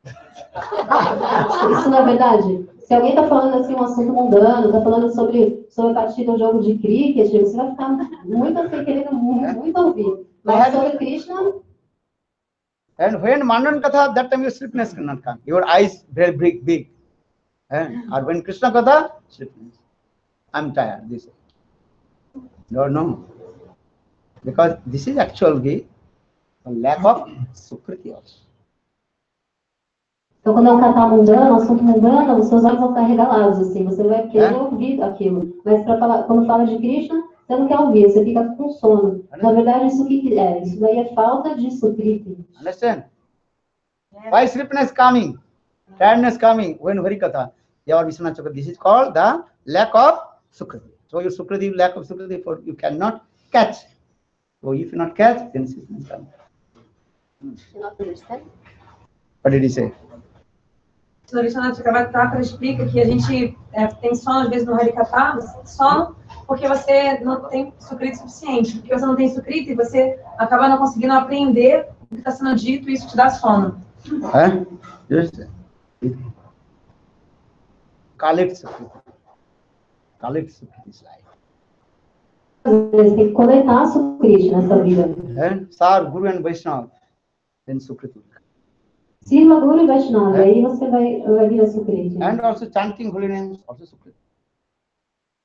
Isso não é verdade? Se alguém está falando assim um assunto mundano, está falando sobre a partida, um jogo de cricket, você vai ficar muito assim, querendo muito ouvir. Mas sobre Krishna... And when Mandan Katha, that time your sleepiness cannot come. Your eyes very big. Or when Krishna Katha, sleepiness. I'm tired. This. No. Because this is actually a lack of sukriti also. Então, quando é um katha mundano, um assunto mundano, os seus olhos vão ficar regalados, assim, você vai querer ouvir aquilo. Mas quando fala de Krishna, você não quer ouvir, você fica com sono. Na verdade, isso que é? Isso daí é falta de sukriti. Understand? Why sleepiness coming? Tiredness coming when hari-katha? This is called the lack of sukriti. So your sukriti, lack of sukriti, you cannot catch. So if you not catch, then sleepiness comes. You not understand? What did he say? O Seva-vritti explica que a gente tem sono, às vezes, no hari-katha, sono porque você não tem sukriti suficiente. Porque você não tem sukriti e você acaba não conseguindo aprender o que está sendo dito e isso te dá sono. Just collect sukriti. Collect sukriti is life. Você tem que coletar sukriti nessa vida. Sar, Guru and Vaishnava, then sukriti. Srila, Guru e Vaishnava, aí você vai virar sukriti. And also chanting holy names, also sukriti.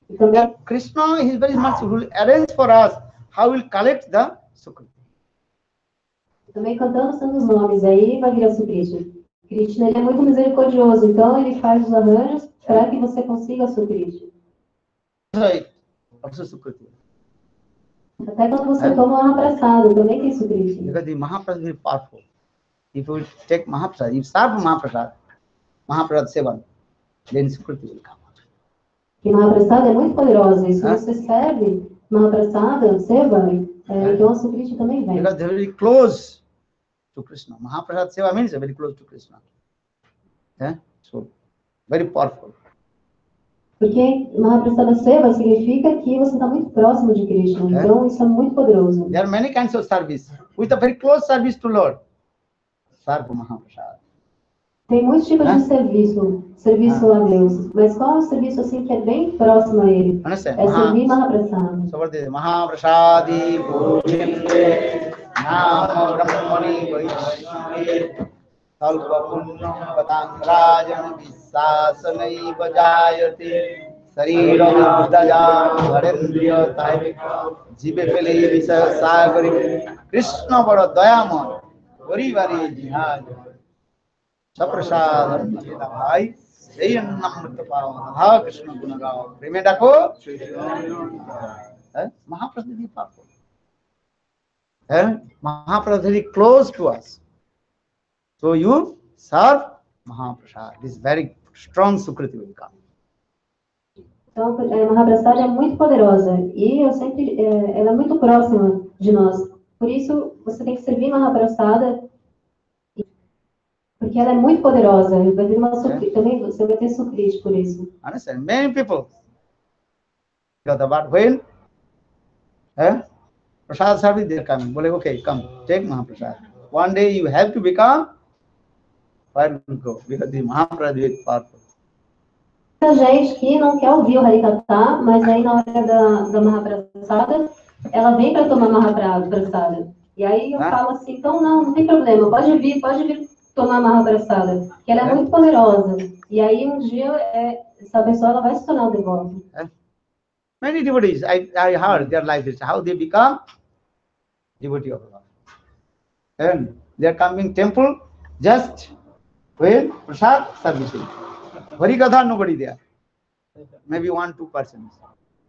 E também, Krishna is very much arranged for us how we'll collect the sukriti. também cantando os santos nomes, aí vai virar sukriti. Krishna, ele é muito misericordioso, então ele faz os arranjos para que você consiga sukriti. Also sukriti. Até quando você toma uma Prasada, também tem sukriti. Because the Mahaprasad is very powerful. If you take Mahaprasad, if serve Seva, then sukriti will come. Que Mahaprasada é muito poderosa, e se você serve Mahaprasada, Seva, então a sukriti também vem. Because they are very close to Krishna. Mahaprasad Seva means very close to Krishna. So, very powerful. Porque Mahaprasada Seva significa que você está muito próximo de Krishna, então isso é muito poderoso. There are many kinds of service. With a very close service to Lord. Serve Mahaprasad. Tem muitos tipos de serviço a Deus, mas qual é o serviço assim que é bem próximo a Ele? Understand? É servir Mahaprasada. So what is Mahaprasadi Bhojinde Nama Brahmani Vaishnave Salva Punnam Patang Rajan Visasanai Vajayate Sarira Vidaya Bharendriya Taivika Jibe Pele Visa Sagari Krishna Bada Dayaman Vari Vari Jihaj Saprasad Bhai Sayan Namrita Pavan Ha Krishna Gunagao Remedako Mahaprasad is powerful. Mahaprasad is very close to us. So you serve Mahaprasad. This very strong Sukriti will come. Então, Mahaprasada é muito poderosa e ela é muito próxima de nós. Por isso, você tem que servir Mahaprasada, porque ela é muito poderosa. Também você vai ter Sukriti por isso. Understand? Many people got about when Prasad service they are coming. Bole, okay, come, take Mahaprasad. One day you have to become, where will you go? Because the Mahaprasad is very powerful. Muita gente que não quer ouvir o hari-katha, mas aí na hora da Mahaprasada, ela vem para tomar Mahaprasada. E aí eu falo assim, então não tem problema, pode vir tomar Mahaprasada, que ela é muito poderosa. E aí um dia essa pessoa ela vai se tornar um devoto. Many devotees, I heard their life is how they become devotee of Lord. And they are coming temple just with Prasad servicing. Hari-katha, nobody there. Maybe 1-2 persons.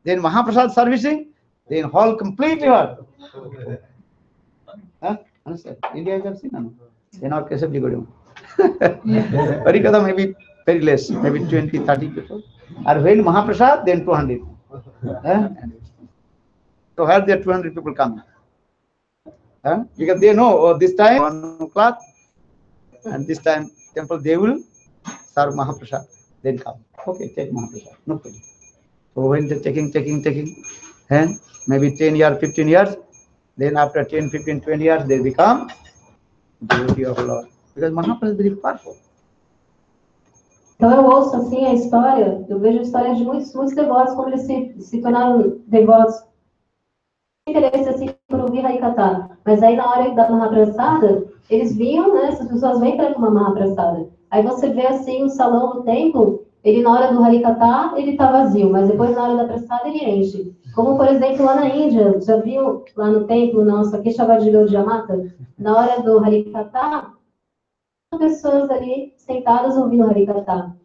Then Mahaprasad servicing, then hall completely what? Understand? India you have seen, no? They are not possibly good. Hari-katha maybe very less, maybe 20-30 people. And when Mahaprasad, then 200. So where there 200 people come? Because they know this time 1 o'clock and this time temple they will serve Mahaprasad. Then come. Okay, take Mahaprasad. No problem. So when they're taking, and maybe 10 years, 15 years, then after 10, 15, 20 years, they become devotee of Lord. Because Mahaprasad is very powerful. Então eu ouço assim a história, eu vejo a história de muitos devotos, como eles se tornaram devotos. Interesse assim por ouvir hari-katha. Mas aí na hora da Mahaprasada, eles vinham, né? Essas pessoas vêm para tomar Mahaprasada. Aí você vê assim o salão do templo, ele na hora do hari-katha, ele tá vazio, mas depois na hora da prasada ele enche. Como por exemplo lá na Índia, já viu lá no templo nosso aqui, Seva-vritti, na hora do hari-katha, pessoas ali sentadas ouvindo hari-katha.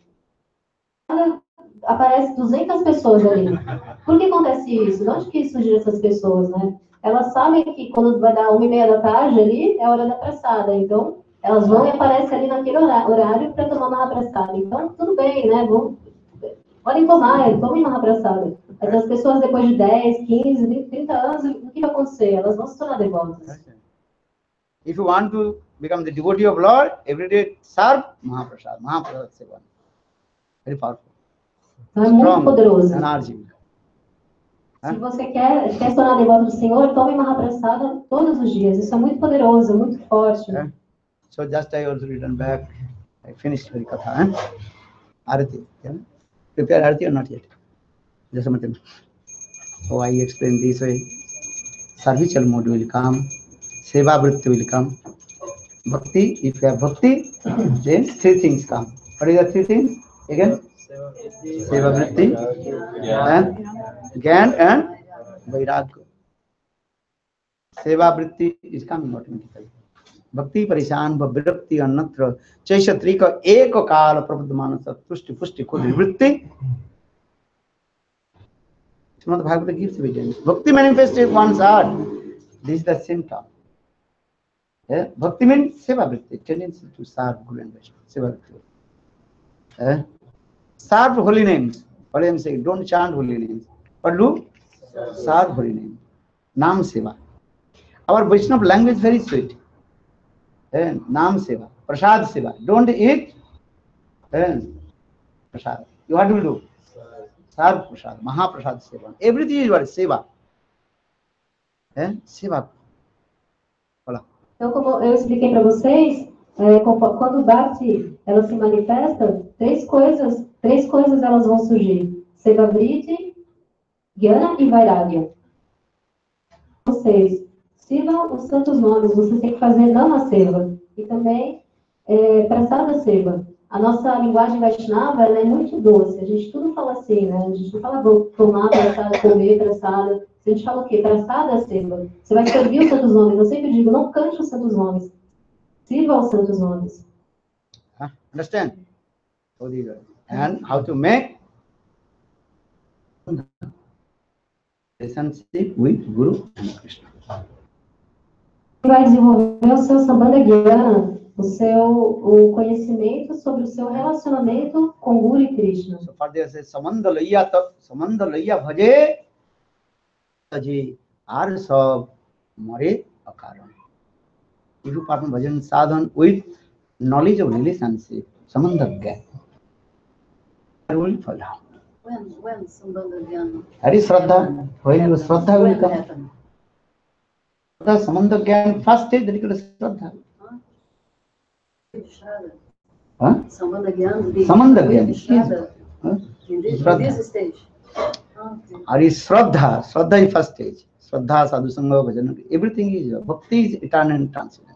Aparece 200 pessoas ali. Por que acontece isso? De onde que surgiram essas pessoas, né? Elas sabem que quando vai dar 1h30 da tarde ali, é a hora da prasada. Então, elas vão e aparecem ali naquele horário para tomar Mahaprasada. Então, tudo bem, né? Podem tomem Mahaprasada. Mas as pessoas depois de 10, 15, 30 anos, o que vai acontecer? Elas vão se tornar devotas. If you want to become the devotee of Lord, every day serve Mahaprasad. Seva. Very powerful. Então é muito poderoso. Energy. Se você quer se tornar devoto do Senhor, tome Mahaprasada todos os dias. Isso é muito poderoso, muito forte. So just I also returned back. I finished hari-katha. Arati. Prepare Arati or not yet? Just a minute. So I explained this way. Servicial mode will come. Seva-vritti will come. Bhakti, if you have Bhakti, then 3 things come. What are the 3 things? Again? Seva-vritti, Gyan and Vairagya. Seva-vritti is coming automatically. Bhakti parishan virakti annatra chaishatrika eka kala prabhuddhamana tushti pushti kudri vritti. Srimad Bhagavata gives evidence. Bhakti manifested one's heart. This is the symptom. Bhakti means seva-vritti, tendency to serve Guru and Vaishnava. Seva-vritti. Serve holy names. What I am saying, don't chant holy names. But do serve holy names. Nam seva. Our Vaishnava language is very sweet. Nam seva. Prasad seva. Don't eat prasad. You what will do? Serve prasad. Mahaprasad seva. Everything is what? Seva. Seva. Então, como eu expliquei para vocês, Quando o Bhakti ela se manifesta, três coisas elas vão surgir: Seva-vritti, Jnana e Vairagya. Vocês sigam os santos nomes, vocês têm que fazer Nama-seva e também Prasada-seva. A nossa linguagem Vaishnava ela é muito doce, a gente tudo fala assim, né? A gente não fala tomar Prasada, comer Prasada. A gente fala o quê? Prasada-seva. Você vai servir os santos nomes. Eu sempre digo, não cante os santos nomes. Sirva os santos nomes. Understand? And how to make relationship with Guru and Krishna. Vai desenvolver o seu sambandha-jnana, o conhecimento sobre o seu relacionamento com Guru e Krishna. So for this sambandha-bhava taji arsa mare akaran. If you perform bhajan sadhan with knowledge of relationship, sambandha-jnana, that will fall down. When sambandha-jnana? That is Shraddha. When your Shraddha will come. Happen? The sambandha-jnana first stage dedicated to Shraddha. Huh? Sambandha-jnana. Sambandha-jnana. In this stage. Hari Shraddha. Shraddha is first stage. Shraddha, sadhu sangha, bhajan. Everything is bhakti is eternal and transcendent.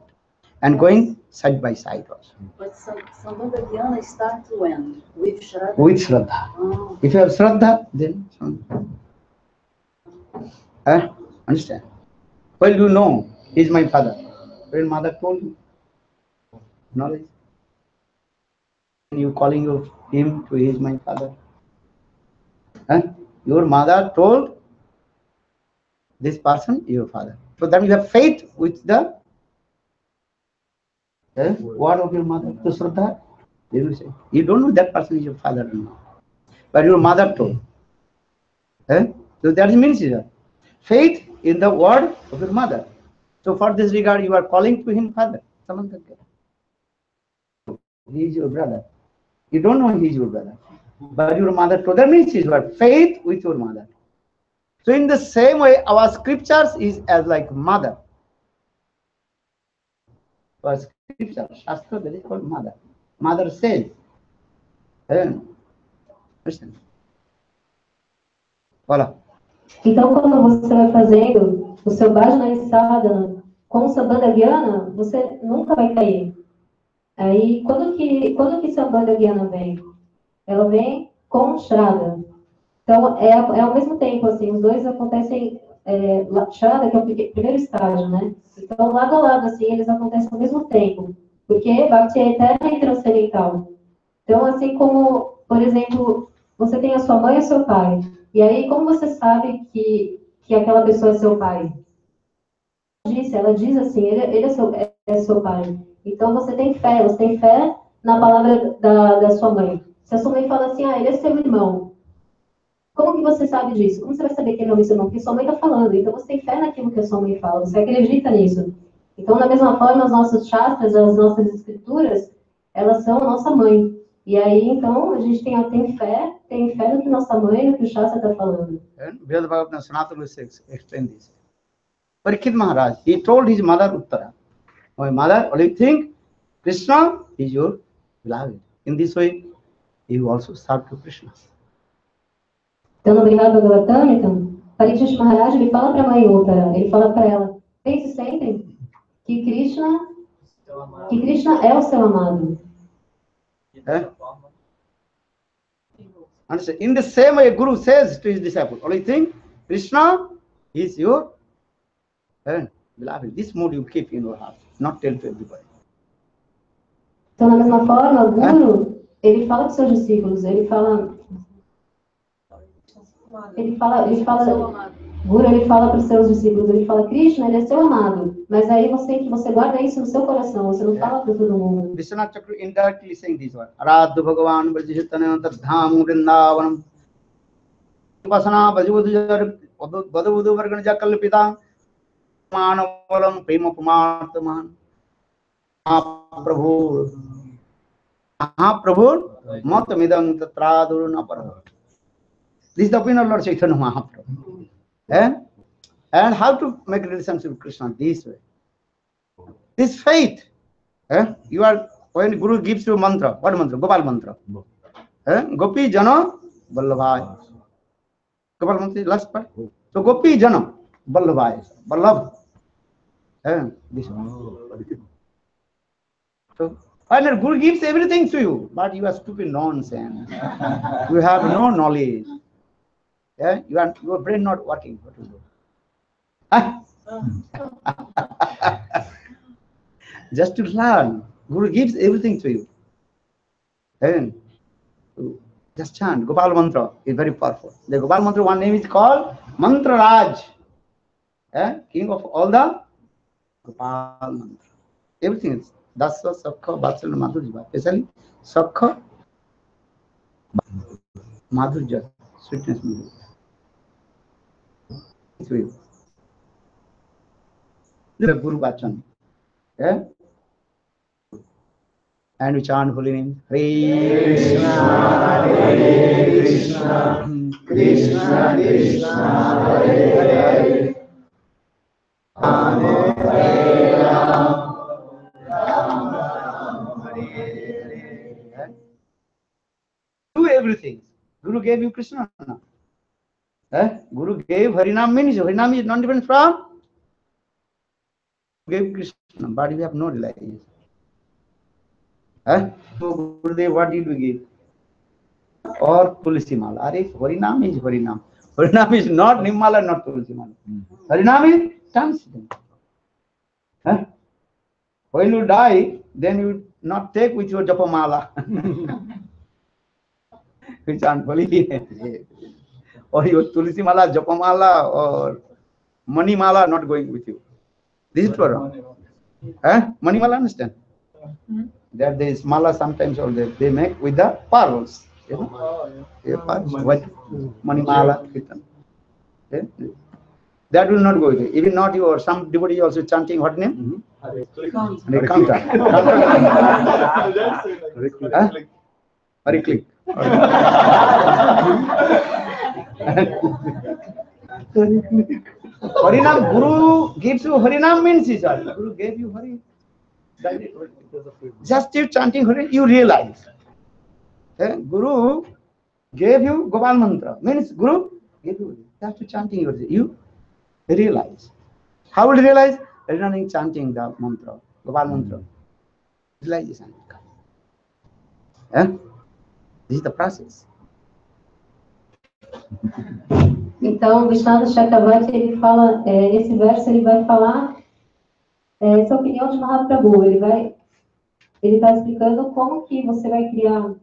And going side by side also. But sambandha-jnana starts when? With Shraddha? With Shraddha. Oh. If you have Shraddha, then understand? Well, you know, he is my father. When mother told you, knowledge. You calling him to he is my father. Your mother told this person your father. So then you have faith with the word of your mother to Shraddha. They will say, you don't know that person is your father or not. But your mother told. So that means faith in the word of your mother. So for this regard, you are calling to him father. He is your brother. You don't know he is your brother. But your mother told. That means is what? Faith with your mother. So in the same way, our scriptures is as like mother. Our scripture, Shastra, that is called mother. Mother says. Listen. Voilà. Então, quando você vai fazendo o seu bhajana e sadhana com o sambandha-jnana, você nunca vai cair. Aí, quando que sambandha-jnana vem? Ela vem com Shraddha. Então, é ao mesmo tempo, assim, os dois acontecem, Shraddha, que é o primeiro estágio, né? Então, lado a lado, assim, eles acontecem ao mesmo tempo, porque Bhakti é eterna e transcendental. Então, assim como, por exemplo, você tem a sua mãe e o seu pai, e aí, como você sabe que aquela pessoa é seu pai? Ela diz assim, ele é seu pai. Então, você tem fé na palavra da sua mãe. Se a sua mãe fala assim, ele é seu irmão, como que você sabe disso? Como você vai saber que ele não é seu irmão? Porque sua mãe está falando. Então, você tem fé naquilo que a sua mãe fala, você acredita nisso. Então, da mesma forma, as nossas shastras, as nossas escrituras, elas são a nossa mãe. E aí, então, a gente tem fé no que nossa mãe, no que o Shastra está falando. Vedabhagavata Sanatana will explain this. Parikshit Maharaj, he told his mother Uttara, my mother, only think Krishna is your beloved. In this way, you also serve to Krishna. Então, no Brihad Bhagavatamrita, Parikshit Maharaj, ele fala para a mãe Uttara, ele fala para ela, pense sempre que Krishna é o seu amado. Understand? In the same way, Guru says to his disciple, only thing, Krishna is your beloved. This mood you keep in your heart, not tell to everybody. Então, da mesma forma, o Guru, ele fala para os seus discípulos, Guru, ele fala para os seus discípulos, ele fala, Krishna, ele é seu amado, mas aí você guarda isso no seu coração, você não fala para todo mundo. Vishwanath Chakra indirectly saying this word, Aradhu Bhagavan Vrajitana Tadham Vrindavanam Vasana Bhajavudu Varganaja Kalpita Manavalam Prema Pumarthaman Mahaprabhu Matamidam Tatraduruna Parava. This is the opinion of Lord Chaitanya Mahaprabhu. And how to make relationship with Krishna this way? This faith You are, when Guru gives you mantra, what mantra? Gopal mantra. Gopi Jana Vallabhai. Gopal mantra, last part. So Gopi Jana Vallabhai. Vallabh. This one. So, and Guru gives everything to you, but you are stupid nonsense. You have no knowledge. You are, your brain not working. What to do? Just to learn. Guru gives everything to you. And just chant. Gopal mantra is very powerful. The Gopal mantra, one name is called Mantra Raj. King of all the Gopal mantra. Everything is Dasa, Sakha, Vatsalya, Madhurya. Especially Sakha, Madhurya, sweetness, Madhurya. It's with the Guru Vachan. And we chant holy name. Hare Krishna, Hare Krishna, Krishna Krishna, Hare Hare, Hare Hare Ram, Ram Ram, Hare Hare. Do everything. Guru gave you Krishna. Guru gave Harinam means Harinam is not different from gave Krishna, but we have no realization. So Gurudev, what did we give? Or Tulsi Mala. Are Harinam is Harinam. Harinam is not Nimmala, not Tulsi Mala. Harinam is transcendent. When you die, then you not take with your Japamala. You chant holy. Or your Tulsi Mala, Japamala, or Mani Mala not going with you. This is true. Mani Mala, understand? That there is mala sometimes or they make with the pearls. You know? What? Mani Mala. That will not go with you. Even not you or some devotee also chanting what name? Hari-katha. Hari-click. Harinam, Guru gives you Harinam means is all. Guru gave you Hari. Just you chanting Hari, you realize. Guru gave you Gopal mantra. Means Guru gave you just chanting you realize. How will you realize? Learning chanting the mantra, Gopal mantra. Realization. This is the process. Então, o Vishnu Chakravarti, ele fala, esse verso ele vai falar essa opinião de Mahaprabhu. Ele está explicando como que você vai criar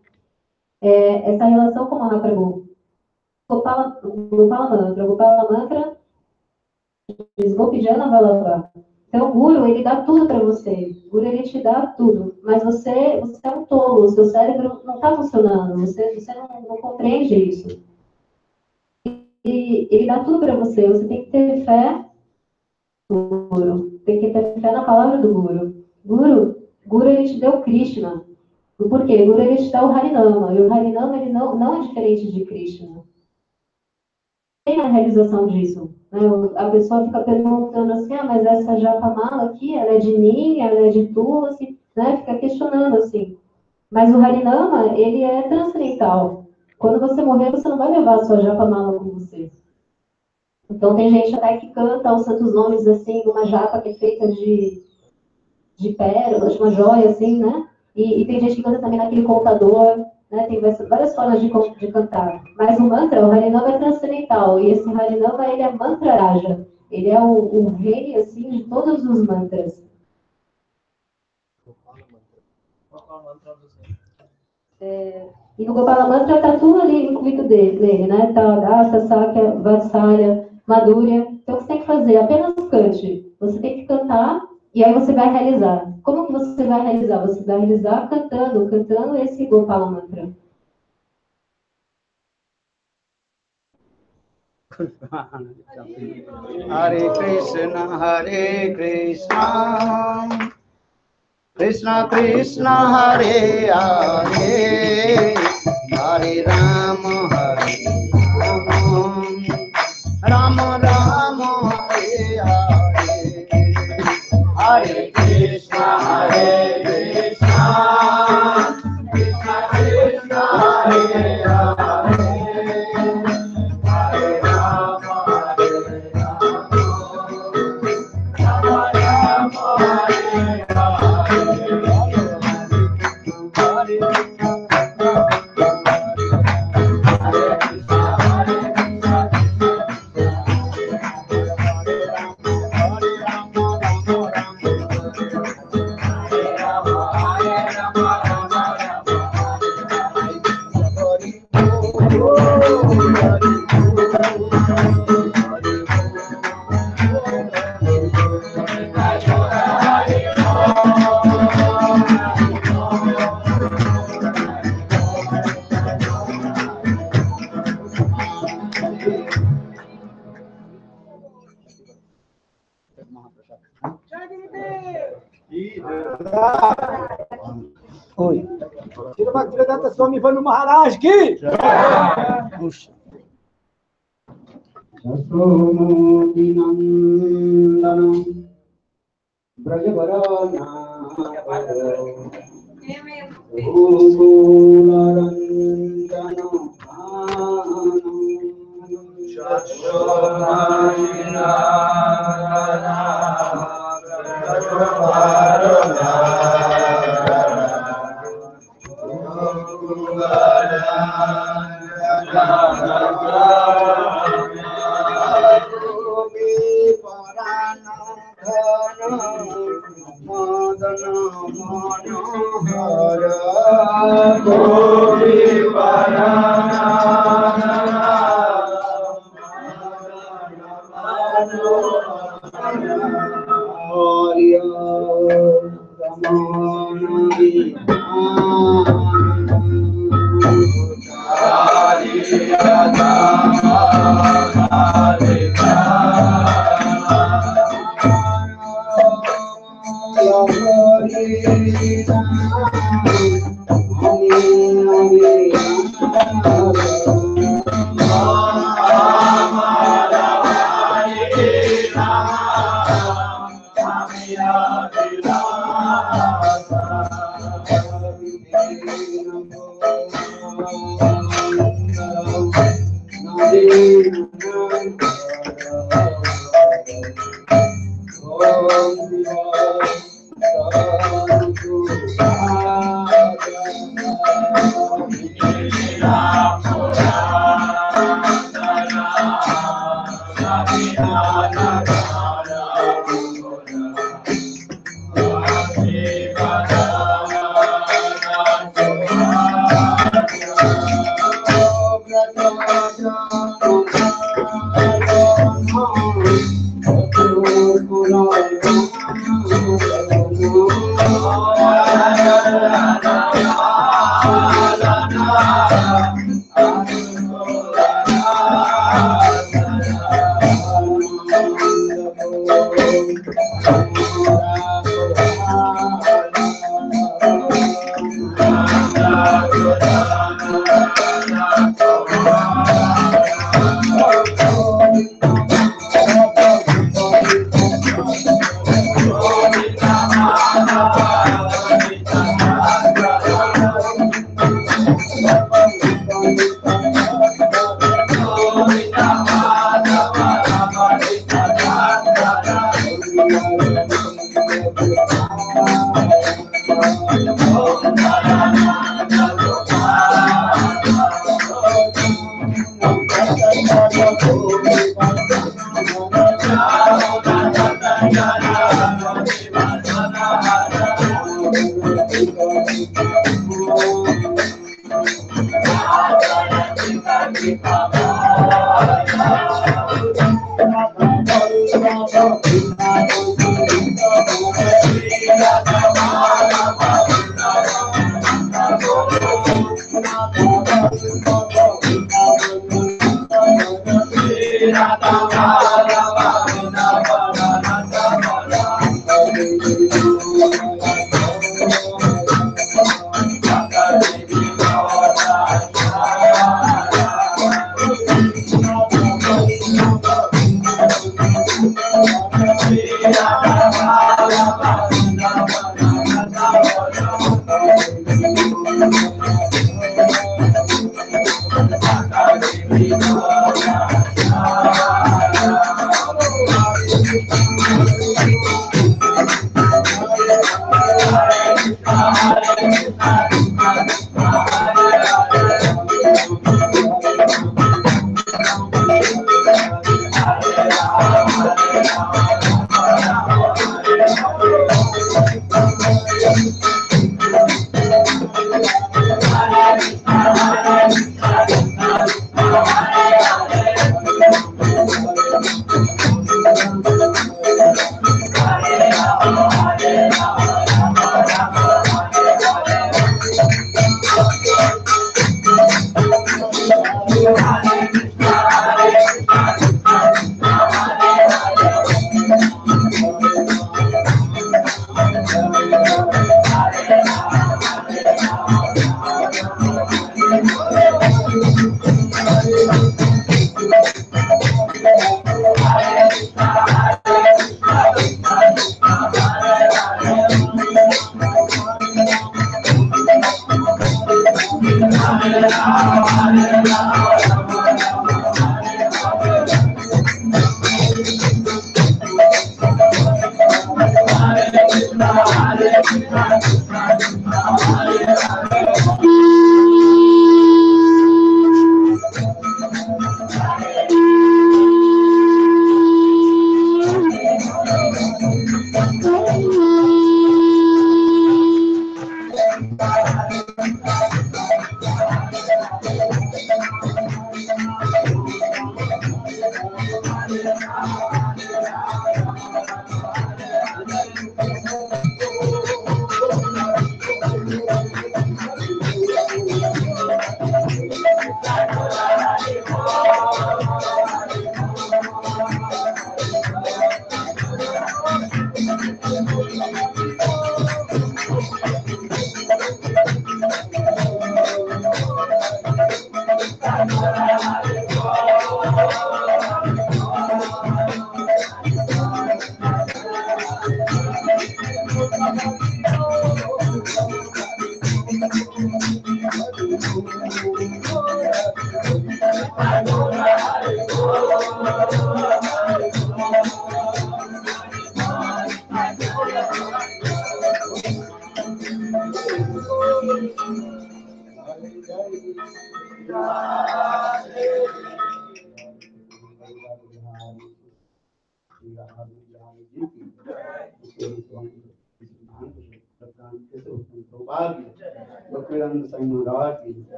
essa relação com Mahaprabhu. Gopala mantra, diz Gopijana Valava. Então, o Guru, ele dá tudo para você. O Guru, ele te dá tudo. Mas você é um tolo, o seu cérebro não está funcionando, você não compreende isso. E ele dá tudo para você. Você tem que ter fé no Guru. Tem que ter fé na palavra do Guru. Guru, ele te deu Krishna. Por quê? Guru, ele te dá o Harinama. E o Harinama, ele não é diferente de Krishna. Tem a realização disso. Né? A pessoa fica perguntando assim, mas essa japamala aqui, ela é de mim, ela é de tu, assim, né? Fica questionando assim. Mas o Harinama, ele é transcendental. Quando você morrer, você não vai levar a sua japamala com você. Então, tem gente até que canta os santos nomes, assim, uma japa que é feita de pérolas, de uma joia, assim, né? E tem gente que canta também naquele contador, né? Tem várias formas de cantar. Mas o mantra, o Harinama é transcendental. E esse Harinama, ele é mantra-raja. Ele é o rei, assim, de todos os mantras. E no Gopala Mantra está tudo ali incluído nele, né? Tá Dasa, Sakya, Vatsalya, Madhurya. Então, o que você tem que fazer? Apenas cante. Você tem que cantar e aí você vai realizar. Como que você vai realizar? Você vai realizar cantando esse Gopala Mantra. Hare Krishna, Krishna Krishna, Hare Hare, Hare Rama, Rama Rama, Hare Hare, Hare Krishna, Hare Krishna. Oi. Srila Bhaktivedanta Swami Maharaja ki. Puxa. Jasomoti nandanam Braja-varana Gopala-ranjana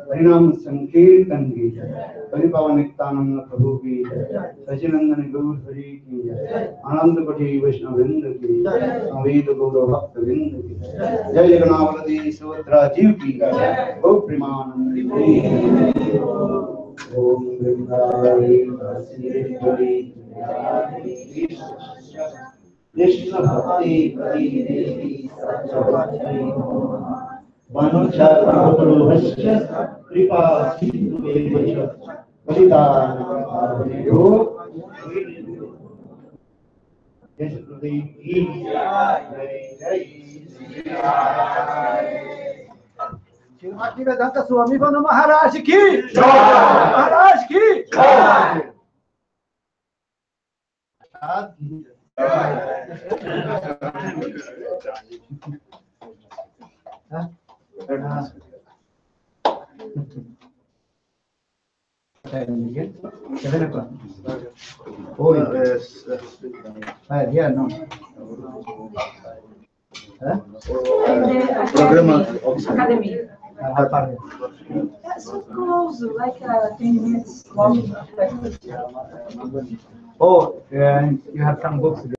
परिणाम संकीर्तन की परिपावन नित्यानंद प्रभु की सचिनंदन गुरु हरि की आनंद पटी वैष्णव वृंद की संवेद गौर भक्त वृंद की जय जगन्नाथ सुभद्रा जीव की गौ प्रेमानंद ओम वृंदावनी कृष्ण भक्ति प्रति देवी सच्चवती वंशा कृपा सिंधु बलिदान श्रीमती वेदांत स्वामी बनो महाराज की महाराज की Oh, yes. Yeah, no. Programa academia. So close, like 10 minutes long. Oh, and you have some books.